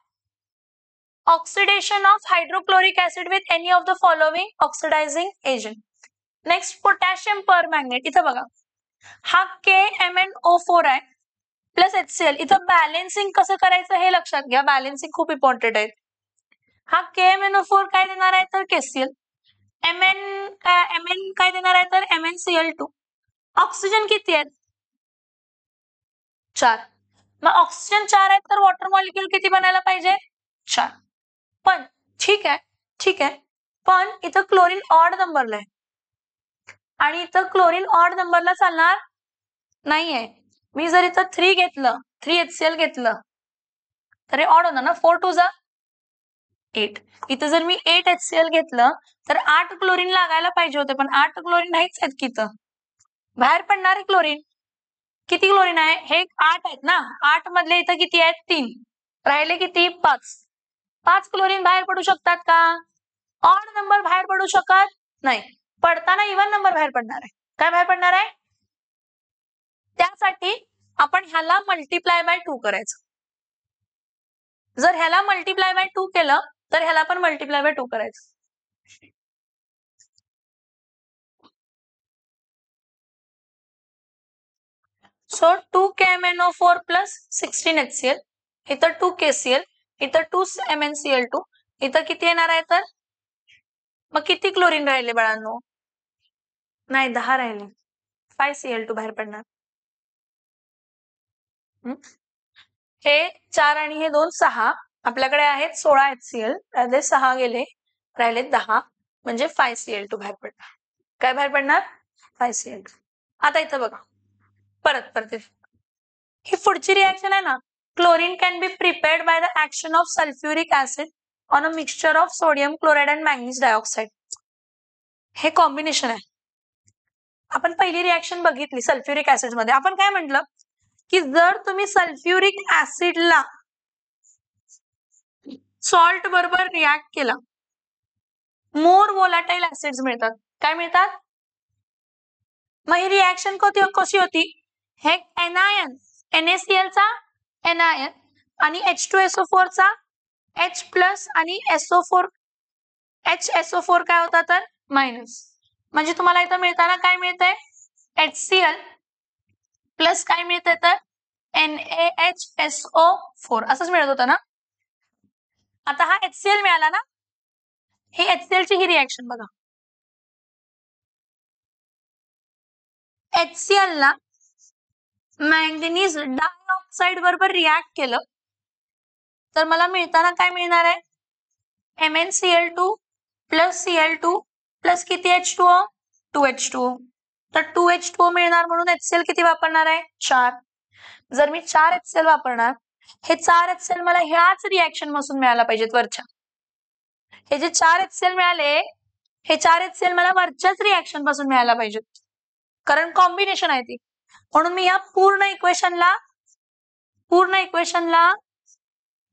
oxidation of hydrochloric acid with any of the following oxidising agent. Next, potassium permanganate. इथं बघा, हा KMnO4 आहे प्लस HCl. इथं बॅलेन्सिंग कसं करायचं हे लक्षात घ्या, बॅलेन्सिंग खूप इम्पॉर्टंट आहे. हा KMnO4 काय देणार आहे तर KCl. Mn काय देणार आहे तर MnCl2. ऑक्सिजन किती आहेत? 4. मग ऑक्सिजन 4 आहेत तर वॉटर मॉलिक्यूल किती बनायला पाहिजे? 4. पण ठीक आहे, पण इथं क्लोरीन ऑड नंबरला आहे आणि इथं क्लोरीन ऑड नंबरला चालणार नाहीये. मी जर इथं 3 घेतलं, 3HCl घेतलं तर हे ऑड होणार ना, 4 2 जा 8. इथं जर मी 8HCl घेतलं तर 8 क्लोरीन लागायला पाहिजे होते, पण 8 क्लोरीन नाहीच आहेत की इथं. बाहेर पडणारे क्लोरीन किती क्लोरीन आहे? हे 8 आहेत ना, 8 मधले इथं किती आहेत? 3. राहिले किती? 5. 5 क्लोरीन बाहेर पडू शकतात का? ऑड नंबर बाहेर पडू शकत नाही. पडताना इव्हन नंबर बाहेर पडणार आहे. काय बाहेर पडणार आहे? त्यासाठी आपण ह्याला मल्टिप्लाय बाय 2 करायचं. जर ह्याला मल्टिप्लाय बाय 2 केलं तर ह्याला पण मल्टिप्लाय बाय 2 करायचं. सो 2 KMnO4 प्लस 16 HCl, इथं 2 KCl, इथं 2 MnCl2, इथं किती येणार आहे तर मग किती क्लोरीन राहिले बाळांनो? नाही 10 राहिले. 5Cl2 बाहेर पडणार. हे 4 आणि हे 2 6. आपल्याकडे आहेत 16 HCl, त्यातले 6 गेले, राहिले 10, म्हणजे 5Cl2 बाहेर पडणार. काय बाहेर पडणार? 5Cl2. आता इथं बघा, परत ही पुढची रिएक्शन आहे ना, chlorine can be prepared by the action of sulphuric acid on a mixture of sodium chloride and manganese dioxide. हे कॉम्बिनेशन आहे. आपण पहिली रिएक्शन बघितली सल्फ्युरिक ऍसिड मध्ये. आपण काय म्हटलं की जर तुम्ही सल्फ्युरिक ऍसिडला सॉल्ट बरोबर रिॲक्ट केला, मोर वोलाटाईल ऍसिड्स मिळतात. काय मिळतात? मग ही रिएक्शन कशी होती? हे एनायन, NaCl चा एनायन आणि H2SO4 चा H+ आणि SO4 HSO4 काय होता तर मायनस. म्हणजे तुम्हाला इथं मिळताना काय मिळतंय? HCl प्लस काय मिळतंय तर NaHSO4 असंच मिळत होतं ना. आता हा HCl मिळाला ना, ही HCl ची ही रिएक्शन बघा. HCl ला मॅंगनीज डायऑक्साइड बरोबर रिॲक्ट केलं तर मला मिळताना काय मिळणार आहे? MnCl2 प्लस Cl2 प्लस किती H2O? 2H2O. तर 2H2O मिळणार म्हणून HCl किती वापरणार आहे? 4. जर मी 4 HCl वापरणार, हे 4 HCl मला ह्याच रिएक्शन पासून मिळायला पाहिजेत वरच्या. हे जे 4 HCl मिळाले, हे 4 HCl मला वरच्याच रिएक्शन पासून मिळायला पाहिजेत, कारण कॉम्बिनेशन आहे ती. म्हणून मी या पूर्ण इक्वेशनला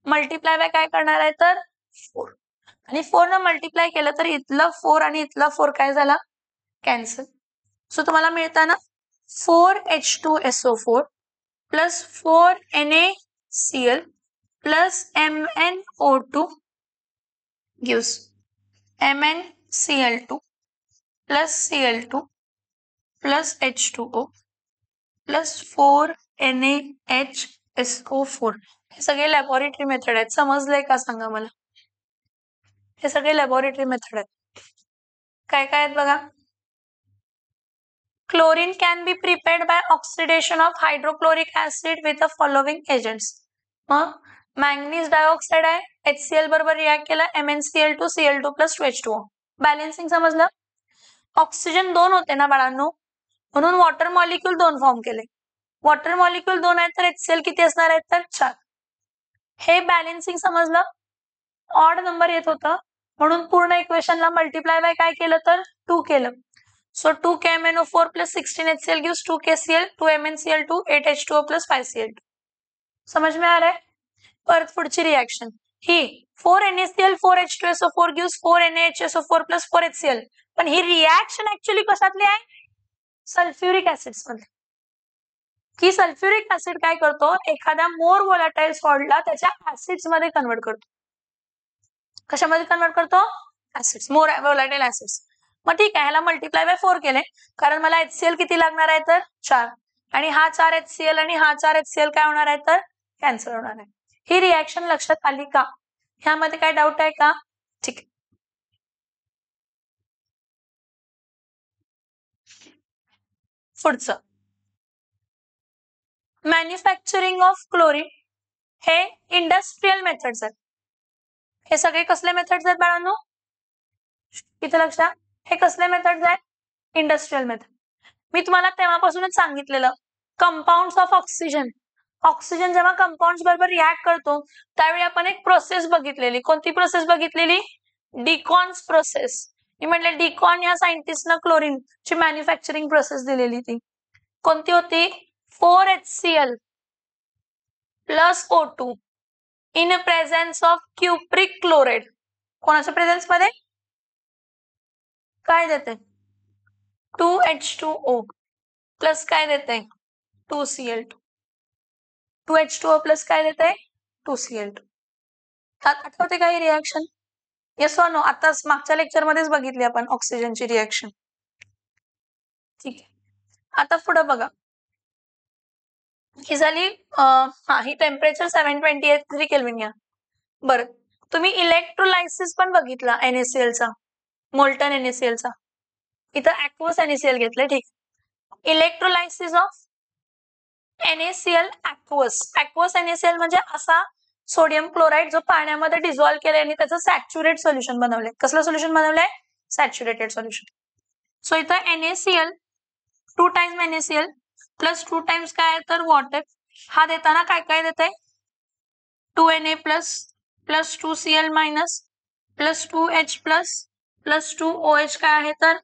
मल्टिप्लाय बाय काय करणार आहे तर 4. आणि 4 न मल्टिप्लाय केलं तर इथलं 4 आणि इथला 4 काय झाला? कॅन्सल. सो तुम्हाला मिळताना 4H2SO4 plus 4NaCl plus MnO2 gives MnCl2 plus Cl2 plus H2O plus 4NaHSO4. हे सगळे लॅबोरेटरी मेथड आहेत. समजलंय का सांगा मला? हे सगळे लॅबोरेटरी मेथड आहेत. काय काय आहेत बघा. Chlorine can be prepared by oxidation of hydrochloric acid with the following agents. मग मॅंगनीज डायऑक्साइड आहे, HCl बरोबर रिॲक्ट केला, MnCl2 Cl2 plus 2H2O. Balancing समजलं? ऑक्सिजन 2 होते ना बाळांनो, म्हणून वॉटर मॉलिक्यूल 2 फॉर्म केले. वॉटर मॉलिक्यूल 2 आहेत तर HCl किती असणार आहेत तर 4. हे बॅलन्सिंग समजलं? ऑड नंबर येत होतं म्हणून पूर्ण इक्वेशनला मल्टिप्लाय बाय काय केलं तर 2 केलं. So 2KMnO4 plus 16HCl gives 2KCl, 2MnCl2, 8H2O plus 5Cl2. समझ में आ रहा है? परत पुढची रिएक्शन ही 4NaCl 4H2SO4 gives 4NaHSO4 plus 4HCl. पण ही रिएक्शन ऍक्च्युअली कशातली आहे? सल्फ्युरिक ऍसिड्स मध्ये. की सल्फ्युरिक ऍसिड काय करतो? एखाद्या मोर वोलाटाईल सॉल्टला त्याच्या ऍसिड्स मध्ये कन्वर्ट करतो. कशामध्ये कन्वर्ट करतो? ऍसिड्स, मोर वोलाटाईल ऍसिड्स. मग ठीक आहे, ह्याला मल्टिप्लाय बाय 4 केले, कारण मला HCl किती लागणार आहे तर 4. आणि हा 4 HCl आणि हा 4 HCl काय होणार आहे तर कॅन्सल होणार आहे. ही रिएक्शन लक्षात आली का? ह्यामध्ये काय डाऊट आहे का? ठीक आहे. पुढचं मॅन्युफॅक्चरिंग ऑफ क्लोरीन हे इंडस्ट्रियल मेथड्स आहेत. हे सगळे कसले मेथड्स आहेत बाळांनो? इथे लक्षात, हे कसले मेथड्स आहेत? Industrial method. मी तुम्हाला तेव्हापासूनच सांगितलेलं, कंपाऊंड्स ऑफ ऑक्सिजन. ऑक्सिजन जेव्हा कंपाऊंड्स बरोबर रिॲक्ट करतो त्यावेळी आपण एक प्रोसेस बघितलेली. कोणती प्रोसेस बघितलेली? डिकॉन्स प्रोसेस. मी म्हटले डिकॉन या सायंटिस्टनं क्लोरीनची मॅन्युफॅक्चरिंग प्रोसेस दिलेली. ती कोणती होती? 4HCl plus O2 in presence of cupric chloride. कोणाच्या प्रेझेन्स मध्ये? काय देते? 2H2O प्लस काय देते? 2Cl2. 2H2O प्लस काय देते? 2Cl2. आठवते काही रिएक्शन? Yes or no? आता मागच्या लेक्चर मध्येच बघितली आपण ऑक्सिजनची रिएक्शन. ठीक आहे, आता पुढे बघा. ही झाली ही टेम्परेचर 728 केल्विन घ्या. बरं, तुम्ही इलेक्ट्रोलायसिस पण बघितला NaCl चा. मोल्टन NaCl चा. इथं ॲक्वस NaCl घेतलंय. ठीक. Electrolysis of NaCl ॲक्वस. ॲक्वस NaCl म्हणजे असा सोडियम क्लोराईड जो पाण्यामध्ये डिझॉल्व्ह केलाय आणि त्याचं सॅच्युरेट सोल्युशन बनवलंय. कसलं सोल्युशन बनवलंय? Saturated solution. सो इथं NaCl 2 times NaCl plus 2 times काय तर वॉटर. हा देताना काय काय देते? 2Na plus plus 2Cl minus plus 2H plus plus 2OH काय आहे तर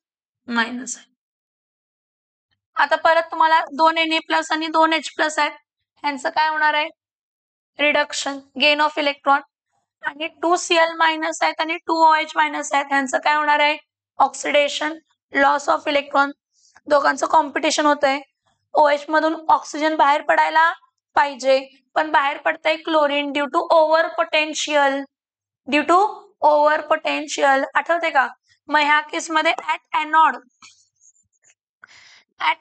मायनस आहे. आता परत तुम्हाला 2 Na प्लस आणि 2 H प्लस आहेत. यांचं काय होणार आहे? Reduction, gain of electron. आणि 2Cl मायनस आहेत आणि 2OH मायनस आहेत. यांचं काय होणार आहे? Oxidation, loss of electron. दोघांचं कॉम्पिटिशन होतंय. OH मधून ऑक्सिजन बाहेर पडायला पाहिजे, पण बाहेर पडतंय chlorine due to over potential. Due to over potential. आठवते का? मग ह्या केस मध्ये ऍट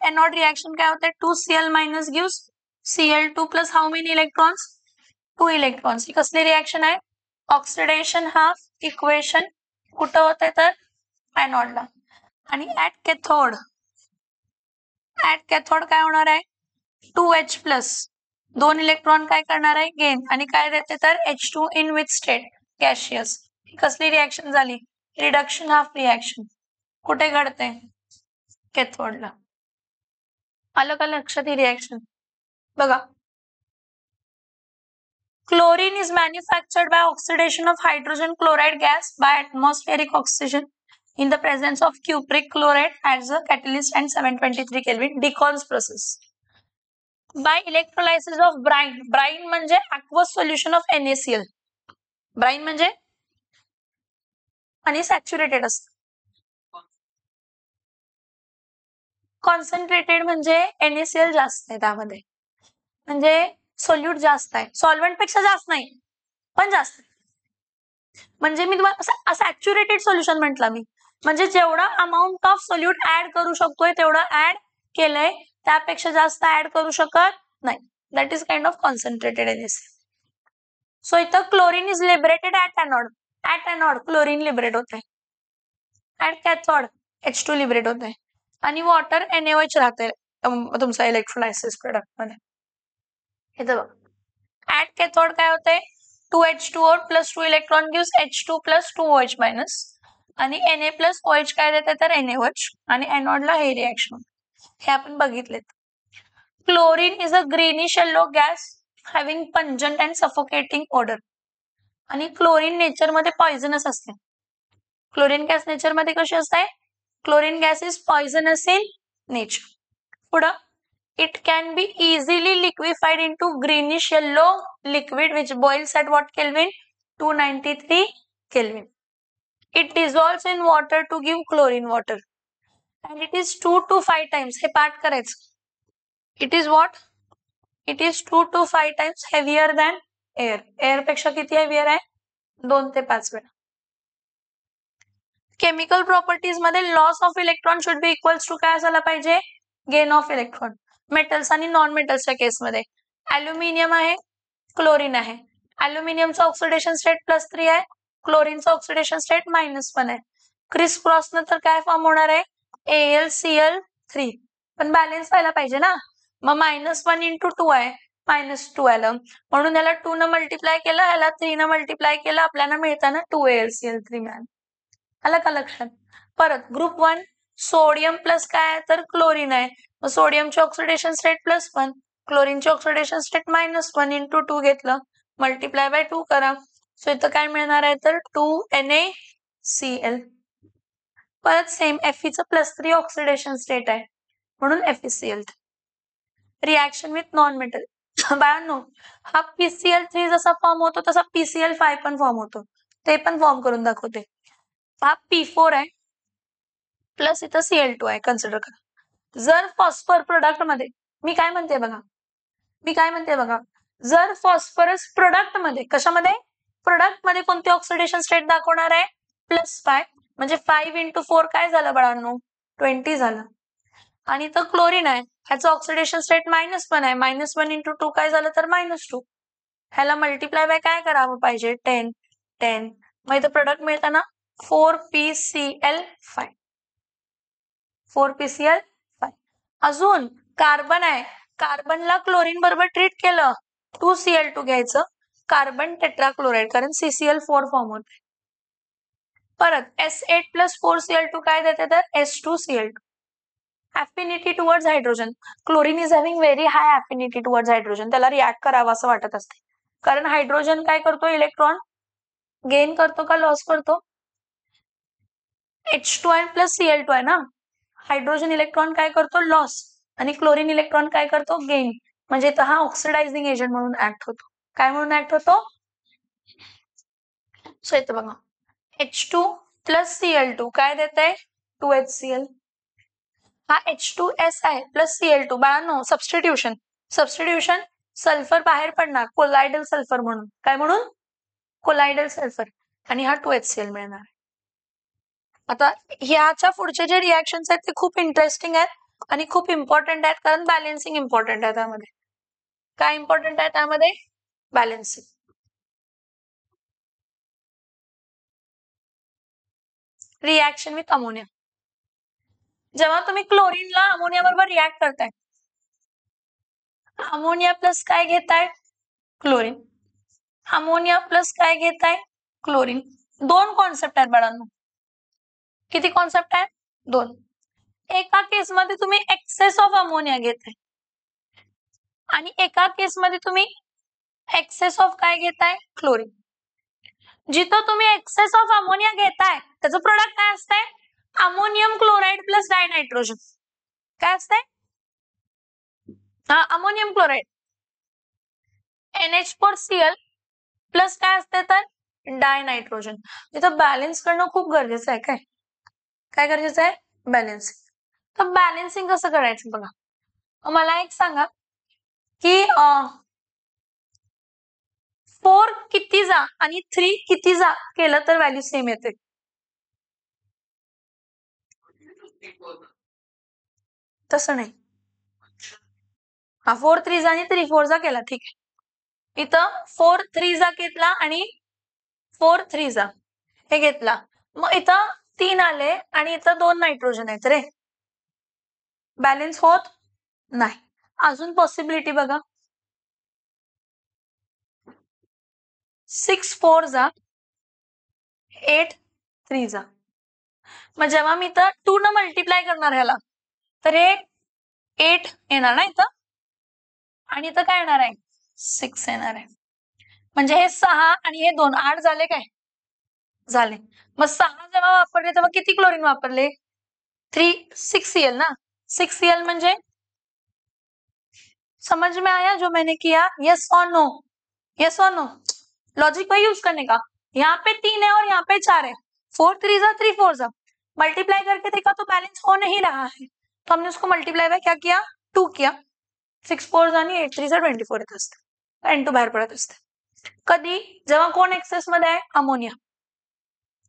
एनोड रिएक्शन काय होते? 2Cl minus gives Cl2 plus how many electrons? 2 electrons. ही कसली रिएक्शन आहे? Oxidation half equation. कुठं होते तर एनोडला. आणि ऍट कॅथोड काय होणार आहे? 2H प्लस 2 इलेक्ट्रॉन काय करणार आहे? गेन. आणि काय देते तर H2 in with state gaseous. ही कसली रिएक्शन झाली? Reduction half reaction. कुठे घडते? कॅथोडला. आलं का लक्षात ही रिएक्शन? बघा, chlorine is manufactured by oxidation of hydrogen chloride gas by atmospheric oxygen in the presence of cupric chloride as a catalyst and 723 Kelvin Deacons process. By electrolysis of brine. Brine म्हणजे aqueous solution of NaCl. ब्राईन म्हणजे आणि saturated असतं. Concentrated म्हणजे NaCl जास्त आहे त्यामध्ये, म्हणजे solute जास्त आहे. सॉल्व्हेंट पेक्षा जास्त नाही, पण जास्त. म्हणजे मी तुम्हाला सॅच्युरेटेड सोल्युशन म्हटलं मी, म्हणजे जेवढा अमाऊंट ऑफ सोल्यूट ऍड करू शकतोय तेवढं ऍड केलंय, त्यापेक्षा जास्त ऍड करू शकत नाही. That is kind of concentrated NaCl. So इथं chlorine is liberated at anode. At anode chlorine liberate होत आहे. ऍट कॅथोड H2 लिबरेट होत आहे. आणि वॉटर NaOH राहते तुमचा इलेक्ट्रोलायसिस प्रोडक्ट मध्ये. इथं बघ, ऍट कॅथोड काय होतंय? 2H2O plus 2 electron gives H2 plus 2OH minus. आणि Na प्लस OH काय देते तर NaOH. आणि एनोडला हे रिएक्शन हे आपण बघितलेत. Chlorine is a greenish yellow gas having pungent and suffocating odour. आणि क्लोरीन नेचर मध्ये पॉइझनस असते. क्लोरीन गॅस नेचर मध्ये कशी असते? Chlorine gas is poisonous in nature. पुढं, it can be easily liquefied into greenish yellow liquid which boils at what Kelvin? 293 Kelvin. It dissolves in water to give chlorine water. And it is 2 to 5 times. हे पाठ करायचं. It is what? It is 2 to 5 times heavier than air. Air पेक्षा किती heavier आहे? 2 ते 5 वेळा. Chemical properties मध्ये loss of electron should be equals to काय असायला पाहिजे? Gain of electron. मेटल्स आणि नॉन मेटल्सच्या केसमध्ये ॲल्युमिनियम आहे, क्लोरीन आहे. ॲल्युमिनियमचं ऑक्सिडेशन स्टेट +3 आहे, क्लोरीनचं ऑक्सिडेशन स्टेट -1 आहे. क्रिस क्रॉसनं तर काय फॉर्म होणार आहे? AlCl3. पण बॅलन्स व्हायला पाहिजे ना, मग -1 × 2 आहे, -2 आलं, म्हणून याला 2 न मल्टिप्लाय केलं, याला 3 न मल्टिप्लाय केलं, आपल्याला मिळताना 2AlCl3 मिळालं. आलं का लक्षात? परत ग्रुप 1 सोडियम प्लस काय आहे तर क्लोरीन आहे, मग सोडियमचे ऑक्सिडेशन स्टेट +1, क्लोरीनचे ऑक्सिडेशन स्टेट -1 × 2 घेतलं, मल्टिप्लाय बाय 2 करा. सो इथं काय मिळणार आहे तर 2NaCl. परत सेम Feचं +3 ऑक्सिडेशन स्टेट आहे, म्हणून FeCl. Reaction with non metal. बाळांनो, हा PCl3 जसा फॉर्म होतो तसा PCl5 पण फॉर्म होतो, ते पण फॉर्म करून दाखवते. हा P4 आहे प्लस इथं Cl2 आहे, कन्सिडर करा. जर फॉस्फर प्रोडक्ट मध्ये, मी काय म्हणते बघा, जर फॉस्फरस प्रोडक्ट मध्ये, कशामध्ये? प्रोडक्ट मध्ये कोणते ऑक्सिडेशन स्टेट दाखवणार आहे? +5, म्हणजे 5 × 4 काय झालं बाळांनो? 20 झालं. आणि इथं क्लोरीन आहे, ह्याचं ऑक्सिडेशन स्टेट -1 आहे, -1 × 2 काय झालं तर -2. ह्याला मल्टिप्लाय बाय काय करावं पाहिजे? 10. मग इथं प्रोडक्ट मिळताना 4PCl5. 4PCl5. अजून कार्बन आहे, कार्बनला क्लोरीन बरोबर ट्रीट केलं 2Cl2 घ्यायचं, कार्बन टेट्राक्लोराइड, कारण CCl4 फॉर्म होते. परत S8+4Cl2 काय देते तर S2Cl2. Affinity towards hydrogen, chlorine is having very high affinity towards hydrogen, त्याला रिॲक्ट करावं असं वाटत असते, कारण हायड्रोजन काय करतो, इलेक्ट्रॉन गेन करतो का लॉस करतो? H2+ Cl2 आहे ना, हायड्रोजन इलेक्ट्रॉन काय करतो, लॉस, आणि क्लोरीन इलेक्ट्रॉन काय करतो, गेन. म्हणजे हा ऑक्सिडायझिंग एजंट म्हणून ऍक्ट होतो. काय म्हणून ऍक्ट होतो? सो इथं बघा, H2+Cl2 काय देत आहे, 2HCl. हा H2S आहे प्लस Cl2. बाळांनो, सबस्टिट्यूशन, सबस्टिट्यूशन, सल्फर बाहेर पडणार, कोलायडल सल्फर म्हणून. काय म्हणून? कोलायडल सल्फर. आणि हा 2HCl मिळणार. आता ह्याच्या पुढचे जे रिॲक्शन्स आहेत ते खूप इंटरेस्टिंग आहेत आणि खूप इम्पॉर्टंट आहेत, कारण बॅलेन्सिंग इम्पॉर्टंट आहे त्यामध्ये. काय इम्पॉर्टंट आहे त्यामध्ये? बॅलेन्सिंग. Reaction with ammonia. जेव्हा तुम्ही क्लोरीनला अमोनिया बरोबर रिॲक्ट करताय, अमोनिया प्लस काय घेताय, क्लोरीन. अमोनिया प्लस काय घेताय, क्लोरीन. दोन कॉन्सेप्ट आहेत बाळांनो. किती कॉन्सेप्ट आहेत? दोन. एका केसमध्ये तुम्ही एक्सेस ऑफ अमोनिया घेताय आणि एका केसमध्ये तुम्ही एक्सेस ऑफ काय घेताय, क्लोरीन. जिथं तुम्ही एक्सेस ऑफ अमोनिया घेताय त्याचं प्रोडक्ट काय असतंय, अमोनियम क्लोराइड प्लस डायनायट्रोजन. काय असतंय? हा, अमोनियम क्लोराइड, NH4Cl प्लस काय असते तर डायनायट्रोजन. इथं बॅलन्स करणं खूप गरजेचं आहे. काय गरजेचं आहे? बॅलन्सिंग. तर बॅलन्सिंग कसं करायचं बघा. मला एक सांगा की 4 किती जा आणि 3 किती जा केलं तर व्हॅल्यू सेम येते? तसं नाही. हा, 4 3 जा आणि 3 4 जा केला, ठीक आहे. इथं 4 3 जा घेतला आणि 4 3 जा हे घेतला, मग इथं 3 आले आणि इथं 2 नायट्रोजन आहेत रे, बॅलन्स होत नाही. अजून पॉसिबिलिटी बघा, 6 4 जा 8 3 जा. मग जेव्हा मी तर 2 न मल्टिप्लाय करणार ह्याला तर हे 8 येणार ना इथं, आणि इथं काय येणार आहे, 6 येणार आहे. म्हणजे हे 6 आणि हे 2 8 झाले काय, झाले. मग 6 जेव्हा वापरले तेव्हा किती क्लोरीन वापरले, 6Cl ना. 6Cl म्हणजे समझ में आया जो मैंने किया, यस और नो, यस और नो. लॉजिक वही यूज करने का. यहाँ पे 3 है और यहाँ पे 4 है, 4 3 जा 3 4 जा, मल्टीप्लाई करके देखा तो बैलेंस हो नहीं रहा है, तो हमने उसको मल्टीप्लाई बाय क्या किया, 2 किया. 6 4 जा आणि 8 3 जा 24 येत असते, N2 बाहेर पडत असते. कधी, जेव्हा कोण एक्सेस मध्ये आहे, अमोनिया.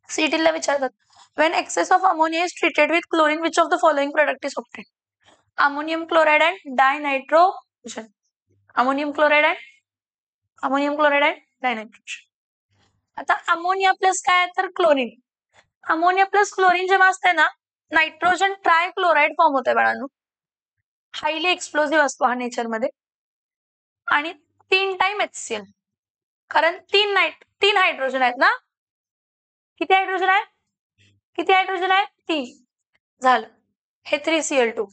सीटीला विचारतात, when excess of ammonia is treated with chlorine, which of the following product is obtained? Ammonium chloride and dinitrogen. Ammonium chloride and dinitrogen. आता अमोनिया प्लस काय तर क्लोरीन. अमोनिया प्लस क्लोरीन जेव्हा असते ना, nitrogen trichloride form होते बाळांनो. Highly एक्सप्लोसिव्ह असतो हा नेचर मध्ये, आणि 3 टाइम HCl, कारण 3 हायड्रोजन आहेत ना. किती हायड्रोजन आहे, किती हायड्रोजन आहे, 3 झालं. हे 3Cl2.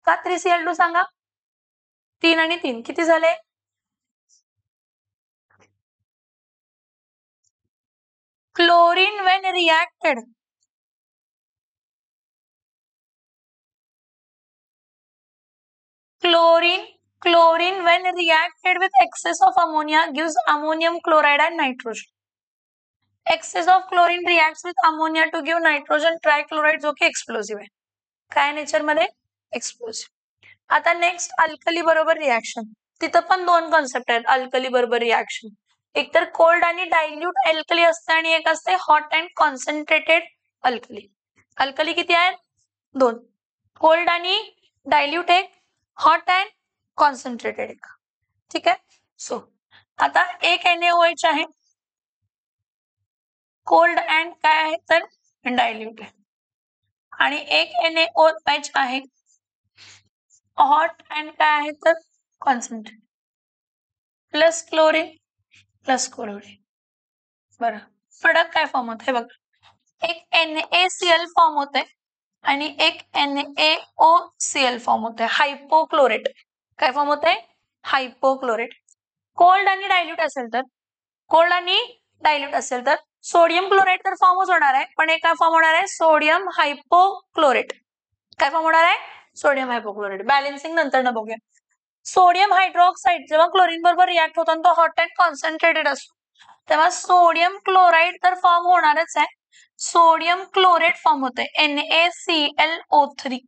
का 3Cl2 सांगा, 3 आणि 3 किती झाले, chlorine when reacted, chlorine when reacted with excess of ammonia gives ammonium chloride and nitrogen. Excess of chlorine reacts with ammonia to give nitrogen trichloride, जो की एक्सप्लोसिव्ह आहे. काय नेचर मध्ये, एक्सप्लोसिव्ह. आता नेक्स्ट अल्कली बरोबर रिॲक्शन. तिथं पण दोन कॉन्सेप्ट आहेत अल्कली बरोबर रिॲक्शन. एक तर कोल्ड आणि डायल्यूट अल्कली असते आणि एक असते hot and concentrated alkali. Alkali किती आहेत, 2. कोल्ड आणि डायल्यूट एक, हॉट अँड कॉन्सन्ट्रेटेड एक. ठीक आहे. सो आता एक NaOH आहे, कोल्ड अँड काय आहे तर डायल्यूट आहे. आणि एक NaOH आहे हॉट अँड काय आहे तर concentrate plus chlorine plus chlorine. बरं, प्रोडक्ट काय फॉर्म होत आहे बघा, एक NaCl फॉर्म होते आणि एक NaOCl फॉर्म होते, हायपोक्लोरेट. काय फॉर्म होते, हायपोक्लोरेट. कोल्ड आणि डायल्यूट असेल तर, कोल्ड आणि डायल्यूट असेल तर सोडियम क्लोराइड तर फॉर्मच होणार आहे, पण एक काय फॉर्म होणार आहे, सोडियम हायपोक्लोरेट. काय फॉर्म होणार आहे, सोडियम हायपोक्लोराइड. बॅलन्सिंग नंतर न बघूया. सोडियम हायड्रॉक्साईड जेव्हा क्लोरीन बरोबर रिॲक्ट होतो तो हॉट अँड कॉन्सन्ट्रेटेड असतो, तेव्हा सोडियम क्लोराइड तर फॉर्म होणारच आहे, सोडियम क्लोरेट फॉर्म होते NaClO3.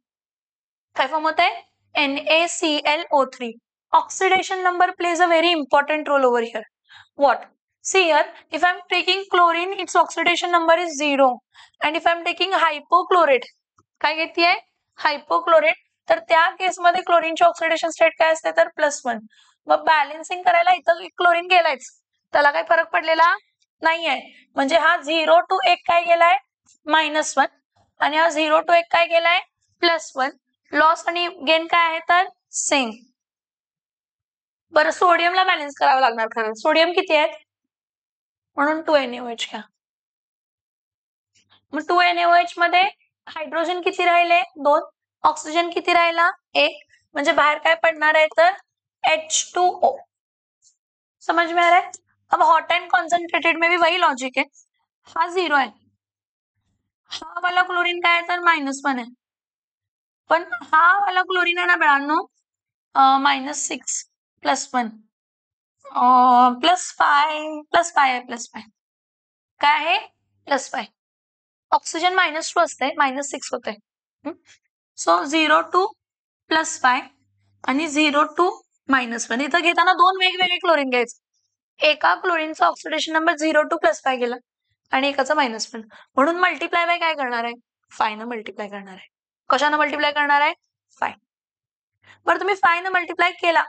काय फॉर्म होते, NaClO3. Oxidation number plays a very important role over here. What? See here, if I'm taking chlorine, its oxidation number is 0. And if I'm taking hypochlorate, काय घेतीये, हायपोक्लोरेट, तर त्या केसमध्ये क्लोरीनची oxidation state काय असते तर +1. मग बॅलन्सिंग करायला इथं क्लोरीन गेलायच, त्याला काही फरक पडलेला नाहीये. म्हणजे हा 0 to 1 काय गेलाय -1 आणि हा 0 to 1 काय गेलाय +1. लॉस आणि गेन काय आहे तर सेम. बरं, सोडियमला बॅलन्स करावं लागणार खरं. सोडियम किती आहेत, म्हणून 2NaOH घ्या. मग 2NaOH मध्ये हायड्रोजन किती राहिले 2, ऑक्सिजन किती राहिला 1, म्हणजे बाहेर काय पडणार आहे तर H2O. समझ में आ रहा है. अब हॉट एंड कॉन्सन्ट्रेटेड में भी वही लॉजिक है, हा 0 आहे, हा वाला क्लोरीन काय आहे तर -1 आहे, पण हा वाला क्लोरीन आहे ना मित्रांनो -6 +1 +5 आहे, काय आहे +5. ऑक्सिजन -2 असते, -6 होते. सो 0 to +5 आणि 0 to -1. इथं घेताना दोन वेगवेगळे क्लोरीन घ्यायचे, एका क्लोरीनचा ऑक्सिडेशन नंबर 0 to +5 गेला आणि एकाचा -1, म्हणून मल्टिप्लाय बाय काय करणार आहे, 5 न मल्टिप्लाय करणार आहे. कशानं मल्टिप्लाय करणार आहे, 5. बरं, तुम्ही 5 न मल्टिप्लाय केला,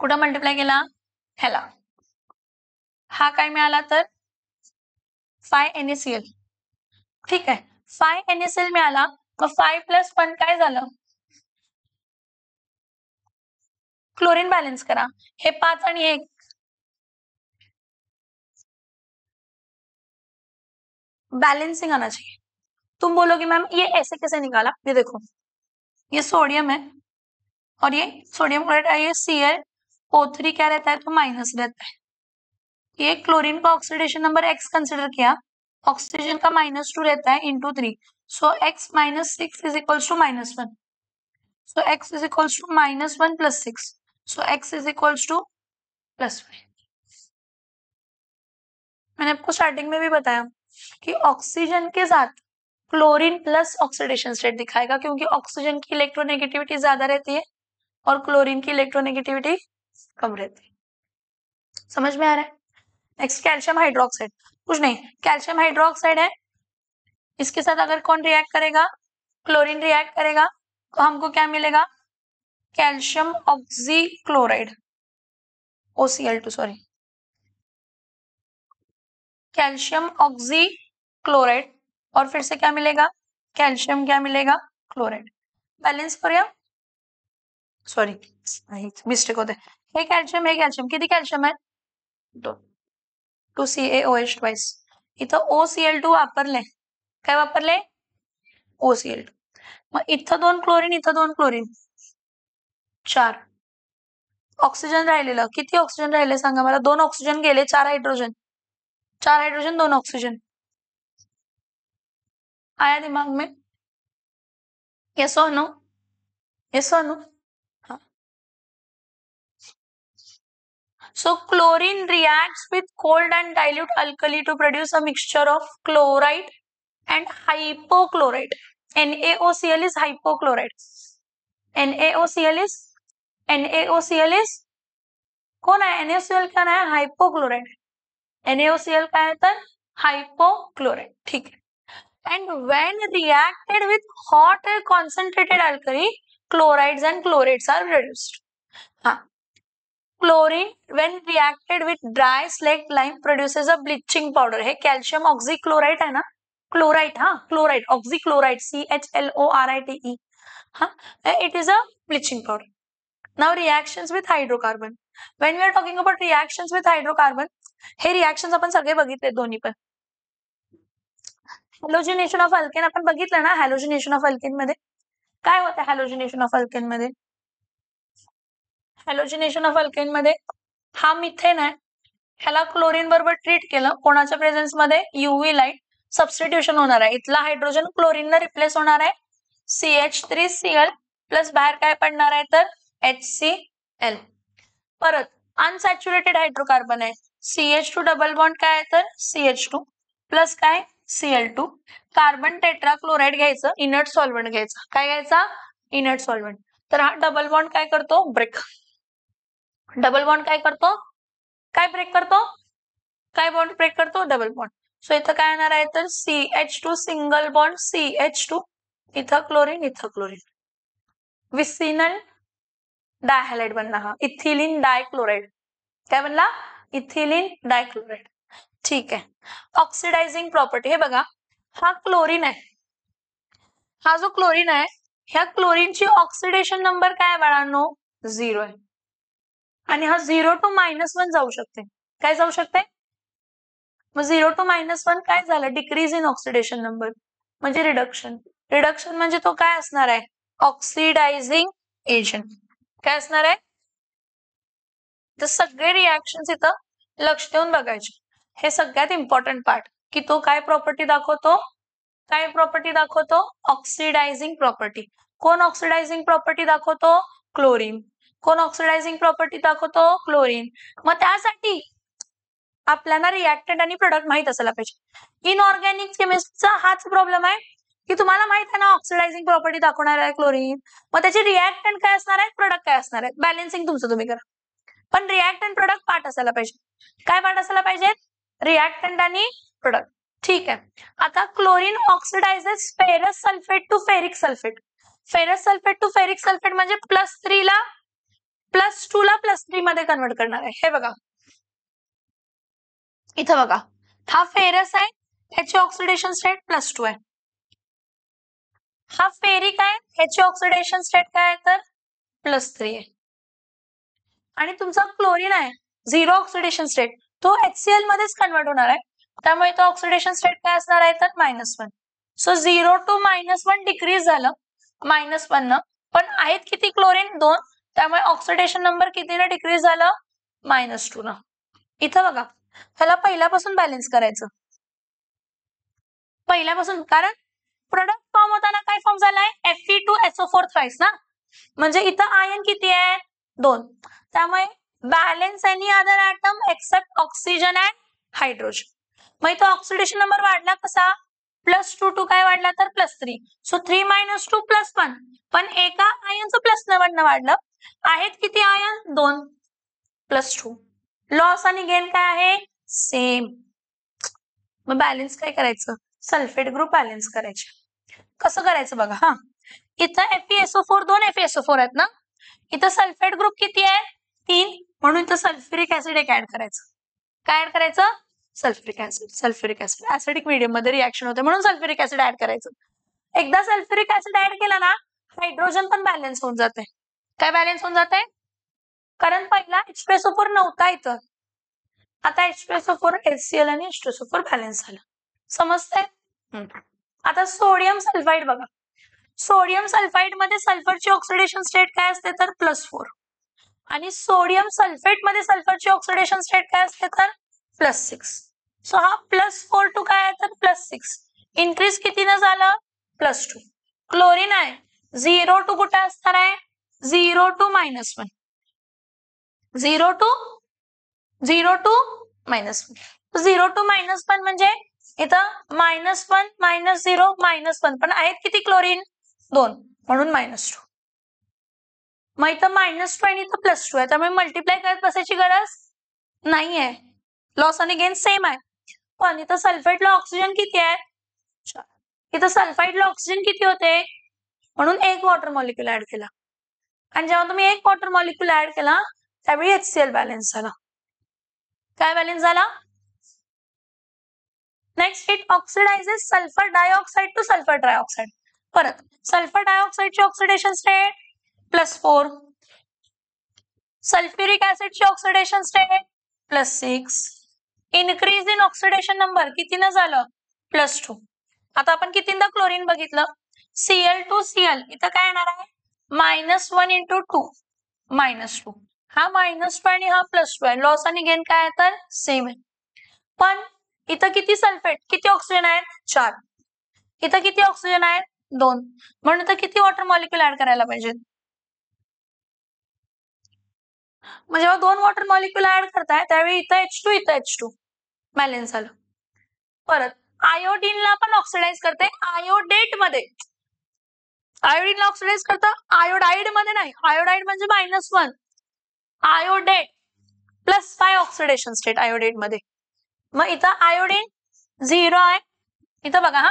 कुठं मल्टिप्लाय केला, ह्याला, हा काय मिळाला तर 5NaCl. ठीक आहे, 5NaCl मिळाला, मग 5 + 1 काय झालं, क्लोरीन बैलेंस करा, हे 5 आणि 1 बैलेंसिंग आना चाहिए. तुम बोलोगे मैम ये ऐसे कैसे निकाला, ये देखो, ये सोडियम है और ये सोडियम क्लोराइड है, ये Cl O3 क्या रहता है तो माइनस रहता है. ये क्लोरीन का ऑक्सीडेशन नंबर x कंसिडर किया, ऑक्सीजन का -2 रहता है into 3, so x -6 is equals to -1, so x is equals to -1 + 6, so x is equals to +5. मैंने आपको स्टार्टिंग में भी बताया कि ऑक्सीजन के साथ क्लोरीन प्लस ऑक्सीडेशन स्टेट दिखाएगा, क्योंकि ऑक्सीजन की इलेक्ट्रोनेगेटिविटी ज्यादा रहती है और क्लोरीन की इलेक्ट्रोनेगेटिविटी कम रहती है. समझ में आ रहा है. नेक्स्ट कैल्शियम हाइड्रोक्साइड, कुछ नहीं, कैल्शियम हाइड्रोक्साइड है, इसके साथ अगर कौन रिएक्ट करेगा, क्लोरीन रिएक्ट करेगा, तो हमको क्या मिलेगा, calcium oxychloride, OCl2 sorry, calcium oxychloride, और फिर से क्या मिलेगा, कैल्शियम क्या मिलेगा, क्लोराइड. बैलेंस करूया, सॉरी मिस्टेक होते, हे कॅल्शियम किती कॅल्शियम आहे 2CaOH ट्वाइस, इथं OCl2 वापरले, काय वापरले OCl2, मग इथं 2 क्लोरीन, इथं 2 क्लोरीन, 4. ऑक्सिजन राहिलेलं, किती ऑक्सिजन राहिले सांगा मला, 2 ऑक्सिजन गेले, 4 हायड्रोजन, 2 ऑक्सिजन. आया दिमाग में, यस और नो, यस और no. So chlorine reacts with cold and dilute alkali to produce a mixture of chloride and hypochlorite. NaOCl is hypochlorite. NaOCl is कौन है, NaOCl क्या है, हाइपोक्लोराइड. NaOCl का है तर हाइपोक्लोराइड. ठीक है. And when reacted with hot concentrated alkali, chlorides and chlorates are produced. हाँ, chlorine when reacted with dry slate lime produces a bleaching powder. हे कॅल्शियम ऑक्झीक्लोराइड आहे ना, क्लोराइड, हा chloride, ऑक्झीक्लोराइड, CHLORIDE. It is a bleaching powder. Now reactions with hydrocarbon. When we are talking about reactions with hydrocarbon, हे reactions आपण सगळे बघितले दोन्ही पण. हॅलोजिनेशन ऑफ अल्केन आपण बघितलं ना. हॅलोजिनेशन ऑफ अल्केन मध्ये काय होतं? हॅलोजिनेशन ऑफ अल्केन मध्ये, हॅलोजिनेशन ऑफ अल्केन मध्ये हा मिथेन आहे, ह्याला क्लोरीन बरोबर ट्रीट केलं, कोणाच्या प्रेझेन्स मध्ये? UV light. सबस्टिट्यूशन होणार आहे, इथला हायड्रोजन क्लोरीन न रिप्लेस होणार आहे, CH3Cl प्लस बाहेर काय पडणार आहे तर HCl. परत अनसॅच्युरेटेड हायड्रोकार्बन आहे, CH2 डबल बॉन्ड काय आहे तर CH2 प्लस काय Cl2. कार्बन टेट्राक्लोराइड घ्यायचं, इनर्ट सॉल्व्हेंट घ्यायचं. काय घ्यायचा? Inert solvent. तर हा डबल बॉन्ड काय करतो? ब्रेक. डबल बॉन्ड काय करतो? काय ब्रेक करतो? काय बॉन्ड ब्रेक करतो? Double bond. सो इथं काय येणार आहे तर CH2 सिंगल बॉन्ड CH2, इथं क्लोरीन, इथं क्लोरीन, विसिनल डायहॅलाइड बनला हा, इथिलीन डायक्लोराइड. काय बनला? इथिलीन डायक्लोराइड. ठीक आहे. ऑक्सिडायझिंग प्रॉपर्टी, हे बघा हा क्लोरीन आहे, हा जो क्लोरीन आहे ह्या क्लोरीनची ऑक्सिडेशन नंबर काय आहे बाळांनो? 0 आहे. आणि हा 0 to -1 जाऊ शकते. काय जाऊ शकते? मग 0 to -1 काय झालं? डिक्रीज इन ऑक्सिडेशन नंबर म्हणजे रिडक्शन. रिडक्शन म्हणजे तो काय असणार आहे? Oxidizing agent. काय असणार आहे? तर सगळे रिॲक्शन्स इथं लक्ष देऊन बघायचे. हे सगळ्यात इम्पॉर्टंट पार्ट की तो काय प्रॉपर्टी दाखवतो? काय प्रॉपर्टी दाखवतो? Oxidising property. कोण ऑक्सिडायझिंग प्रॉपर्टी दाखवतो? क्लोरीन. कोण ऑक्सिडायझिंग प्रॉपर्टी दाखवतो? क्लोरीन. मग त्यासाठी आपल्याला रिएक्टंट आणि प्रोडक्ट माहित असायला पाहिजे. इनऑर्गॅनिक केमिस्ट्रीचा हाच प्रॉब्लेम आहे की तुम्हाला माहित आहे ना ऑक्सिडायझिंग प्रॉपर्टी दाखवणार आहे क्लोरीन, मग त्याचे रिएक्टंट काय असणार आहे, प्रोडक्ट काय असणार आहे, बॅलन्सिंग तुमचं तुम्ही करा. पण रिएक्टंट प्रोडक्ट पार्ट असायला पाहिजे. काय पार्ट असायला पाहिजे? रिएक्टंट आणि प्रोडक्ट. ठीक आहे. आता chlorine oxidises ferrous sulphate to ferric sulphate. Ferrous sulphate to ferric sulphate म्हणजे +3 ला +2 ला +3 मध्ये कन्वर्ट करणार आहे. हे बघा इथं बघा, हा फेरस आहे, ह्याची ऑक्सिडेशन स्टेट +2 आहे. हा फेरिक आहे, ह्याची ऑक्सिडेशन स्टेट काय आहे तर +3 आहे. आणि तुमचा क्लोरीन आहे 0 ऑक्सिडेशन स्टेट, तो HCl मध्येच कन्वर्ट होणार आहे, त्यामुळे तो ऑक्सिडेशन स्टेट काय असणार आहे तर -1. सो 0 to -1 डिक्रीज झालं -1 न, पण आहेत किती क्लोरीन? 2, त्यामुळे ऑक्सिडेशन नंबर कितीने डिक्रीज झालं? -2 न. इथं बघा ह्याला पहिल्यापासून बॅलन्स करायचं, पहिल्यापासून, कारण प्रोडक्ट फॉर्म होताना काय फॉर्म झालाय? Fe2SO4 थ्राइस ना, म्हणजे इथं आयन किती आहे? 2. त्यामुळे balance any other atom except oxygen and hydrogen. मग इथं ऑक्सिडेशन नंबर वाढला कसा? +2 टू काय वाढला तर +3. सो 3 - 2 +1, पण एका आयनचं +1 वाढलं. आहेत किती आयन? 2 +2. लॉस आणि गेन काय आहे? सेम. मग बॅलन्स काय करायचं? सल्फेट ग्रुप बॅलन्स करायचे. कसं करायचं बघा, हा इथं FeSO4 2 FeSO4 आहेत ना, इथं सल्फेट ग्रुप किती आहे? 3, म्हणून इथं सल्फ्युरिक ऍसिड एक ऍड करायचं. काय ऍड करायचं? Sulphuric acid. Sulphuric acid acidic medium मध्ये रिएक्शन होते म्हणून सल्फ्युरिक ऍसिड ऍड करायचं. एकदा सल्फ्युरिक ऍसिड ऍड केला ना, हायड्रोजन पण बॅलन्स होऊन जाते. काय बॅलन्स होऊन जाते? कारण पहिला H2SO4 नव्हता इथं, आता H2SO4 HCl आणि H2SO4 बॅलन्स झालं. समजतंय? आता सोडियम सल्फाइड बघा, सोडियम सल्फाइड मध्ये सल्फरची ऑक्सिडेशन स्टेट काय असते तर +4, आणि सोडियम सल्फेट मध्ये सल्फरची ऑक्सिडेशन स्टेट काय असते तर +6. सो हा +4 टू काय आहे तर +6, इन्क्रीज कितीनं झालं? +2. क्लोरीन आहे 0 टू कुठे असणार आहे? 0 to -1. 0 to -1. 0 to -1 म्हणजे इथं -1 -0 -1, पण आहेत किती क्लोरीन? 2, म्हणून -2. मग इथं -2 आणि इथं +2 आहे, त्यामुळे मल्टिप्लाय करत बसायची गरज नाहीये. लॉस आणि गेन सेम आहे. पण इथं सल्फेटला ऑक्सिजन किती आहे? 4. इथं सल्फाइडला ऑक्सिजन किती होते? म्हणून एक वॉटर मॉलिक्यूल ऍड केला. आणि जेव्हा तुम्ही एक वॉटर मॉलिक्यूल ऍड केला त्यावेळी HCl बॅलन्स झाला. काय बॅलन्स झाला? Next it oxidises sulphur dioxide to sulphur trioxide. परत सल्फर डायऑक्साइडची ऑक्सिडेशन स्टेट +4, सल्फ्युरिक ऍसिडची oxidation state +6. Increase in oxidation number कितीनं झालं? +2. आता आपण कितींदा क्लोरीन बघितलं? Cl2Cl इथं काय येणार आहे? -1 × 2 -2. हा -2 आणि हा +2 आहे. लॉस आणि गेन काय आहे तर सेम आहे. पण इथं किती सल्फेट, किती ऑक्सिजन आहेत? 4. इथं किती ऑक्सिजन आहेत? 2. म्हणून इथं किती वॉटर मॉलिक्युल ऍड करायला पाहिजे? मग जेव्हा 2 वॉटर मॉलिक्युल ऍड करताय त्यावेळी इथं H2 बॅलन्स झालं. परत आयोडीनला पण ऑक्सिडाइज करते आयोडेट मध्ये. आयोडीनला ऑक्सिडाइज करतं आयोडाइड मध्ये नाही. आयोडाइड म्हणजे -1. आयोडेट +5 ऑक्सिडेशन स्टेट आयोडेट मध्ये. मग इथं आयोडीन 0 आहे. इथं बघा हा,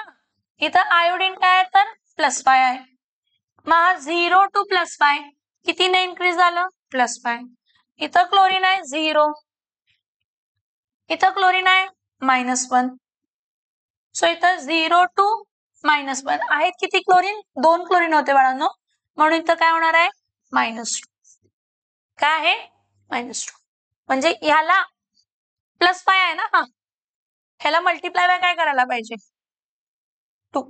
इथं आयोडीन काय आहे तर +5 आहे. मग 0 to +5 कितीने इन्क्रीज झालं? +5. इथं क्लोरीन आहे 0, इथं क्लोरीन आहे -1. सो इथं 0 to -1 आहेत. किती क्लोरीन? 2 क्लोरीन होते बाळांनो, म्हणून इथं काय होणार आहे? -2. काय आहे? -2. म्हणजे ह्याला +5 आहे ना, हा ह्याला मल्टिप्लाय बाय काय करायला पाहिजे? 2.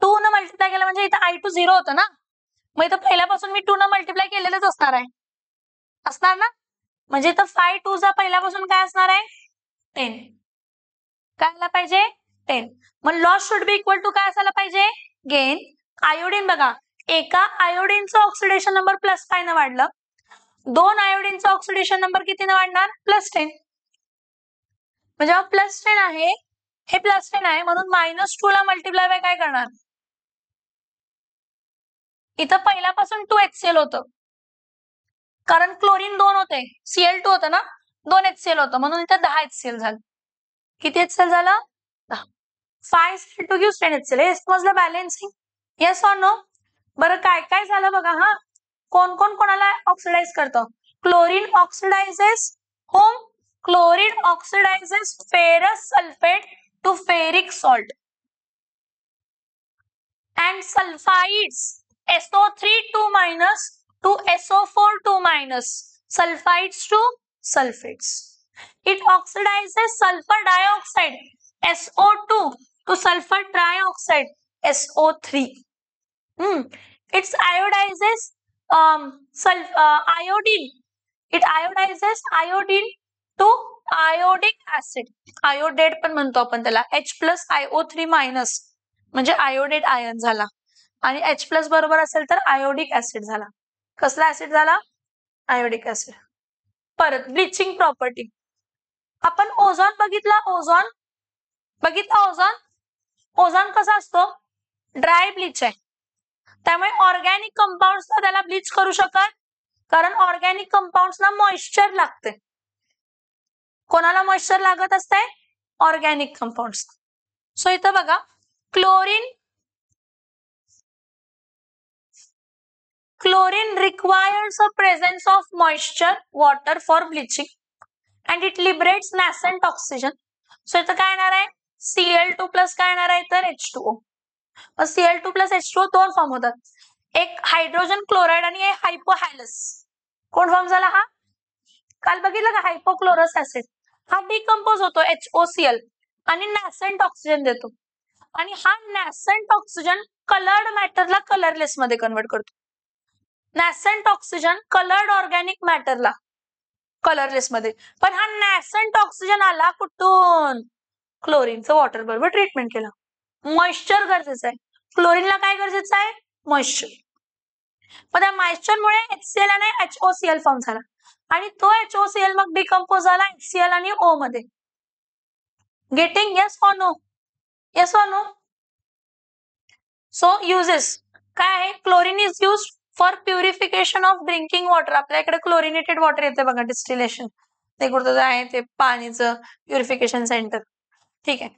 2 न मल्टिप्लाय केलं म्हणजे इथं I2 0 होतं ना, मग इथं पहिल्यापासून मी 2 न मल्टिप्लाय केलेलंच असणार ना. म्हणजे इथं 5 2 पहिल्यापासून काय असणार आहे? 10. काय आला पाहिजे? 10. मग loss should be equal to काय असायला पाहिजे? गेन. आयोडीन बघा, एका आयोडीनचं ऑक्सिडेशन नंबर +5 न वाढलं, 2 आयोडीनचं ऑक्सिडेशन नंबर कितीनं वाढणार? +10. म्हणजे +10 आहे, हे +10 आहे, म्हणून -2 ला मल्टिप्लाय बाय काय करणार? इथं पहिल्यापासून 2 HCl होतं, कारण क्लोरीन 2 होते, Cl2 होतं ना, 2 HCl होतं, म्हणून इथं 10 HCl झालं. किती HCl झालं? 10. 5 Cl2 gives 10 HCl. हे समजलं बॅलन्सिंग? Yes or no? बरं काय काय झालं बघा हा, कोण कोण कोणाला ऑक्सिडाइज करतं? क्लोरीन ऑक्सिडाइजेस होम, chlorine oxidises ferrous sulphate to ferric salt and sulfides SO3 2- to SO4 2-, sulfides to sulfates. It oxidizes sulfur dioxide SO2 to sulfur trioxide SO3. It iodizes iodine. It iodizes iodine to iodic acid. Iodate पण म्हणतो आपण त्याला. H+IO3- म्हणजे iodate ion झाला, आणि H+ बरोबर असेल तर आयोडिक ऍसिड झाला. कसला ऍसिड झाला? Iodic acid. परत ब्लिचिंग प्रॉपर्टी, आपण ओझोन बघितला. ओझोन ओझोन कसा असतो? ड्राय ब्लीच आहे, त्यामुळे ऑर्गॅनिक कंपाऊंड्सला त्याला ब्लीच करू शकत, कारण ऑर्गॅनिक कंपाऊंड्सला मॉइश्चर लागते. कोणाला मॉइश्चर लागत असते? Organic compounds. सो इथं बघा, Chlorine requires a presence of moisture, water for bleaching, and it liberates nascent oxygen. So इथं काय येणार आहे? Cl2+ काय येणार आहे तर H2O. Cl2+ H2O 2 फॉर्म होतात, एक हायड्रोजन क्लोराइड आणि एक हायपोहॅलस. कोण फॉर्म झाला हा? काल बघितलं का हायपोक्लोरस ऍसिड? हा डिकम्पोज होतो HOCl आणि नॅसेंट ऑक्सिजन देतो, आणि हा नॅसेंट ऑक्सिजन कलर्ड मॅटरला कलरलेस मध्ये कन्वर्ट करतो. नॅसेंट ऑक्सिजन कलर्ड ऑर्गॅनिक मॅटरला कलरलेस मध्ये. पण हा नॅसेंट ऑक्सिजन आला कुठून? क्लोरीनचं वॉटर बरोबर ट्रीटमेंट केलं. मॉइश्चर गरजेचं आहे. क्लोरीनला काय गरजेचं आहे? मॉइश्चर. पण त्या मॉइश्चरमुळे HCl आणि HOCl फॉर्म झाला, आणि तो HOCl मग डिकम्पोज झाला HCl आणि O मध्ये. Getting? Yes or no? Yes or no? So uses काय आहे? Chlorine is used for purification of drinking water. आपल्याकडे क्लोरिनेटेड वॉटर येते बघा, डिस्टिलेशन, ते कुठं आहे ते पाणीचं प्युरिफिकेशन सेंटर. ठीक आहे.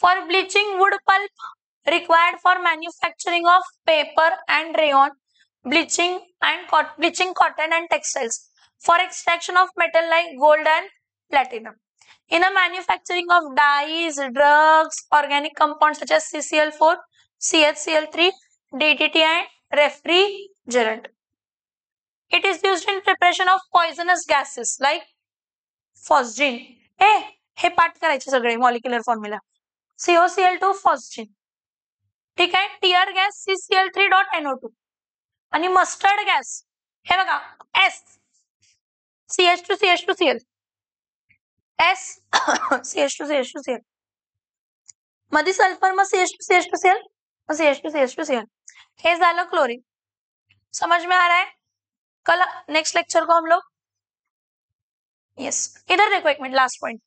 For bleaching wood pulp required for manufacturing of paper and rayon bleaching cotton and textiles for extraction of metal like gold and platinum. In a manufacturing of dyes, drugs, organic compounds such as CCl4, CHCl3, DDT and refrigerant. It is used in preparation of poisonous gases like phosgene. हे पाठ करायचे सगळे molecular formula. COCl2 phosgene. ठीक आहे. Tier gas CCl3.NO2 आणि mustard gas हे बघा S CH2CH2Cl S CH2CH2Cl मध्ये सल्फर मग CH2CH2Cl CH2CH2Cl हे झालं क्लोरीन. समझ में आ रहा है? कल नेक्स्ट लेक्चर को हम लोग इधर देखो एक minute last point.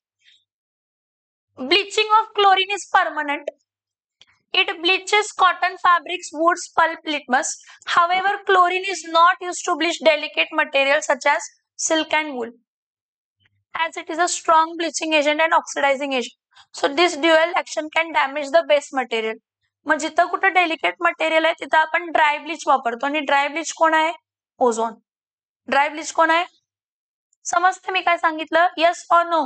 Bleaching of chlorine is permanent. It bleaches cotton fabrics, woods, pulp, litmus. However, chlorine is not used to bleach delicate materials such as silk and wool, as it is a strong bleaching agent and oxidizing agent. So this dual action can damage the base material. मग जिथं कुठं delicate material आहे तिथं आपण dry bleach वापरतो आणि dry bleach कोण आहे? ओझोन. ड्राय ब्लीच कोण आहे? समजते मी काय सांगितलं? येस और नो?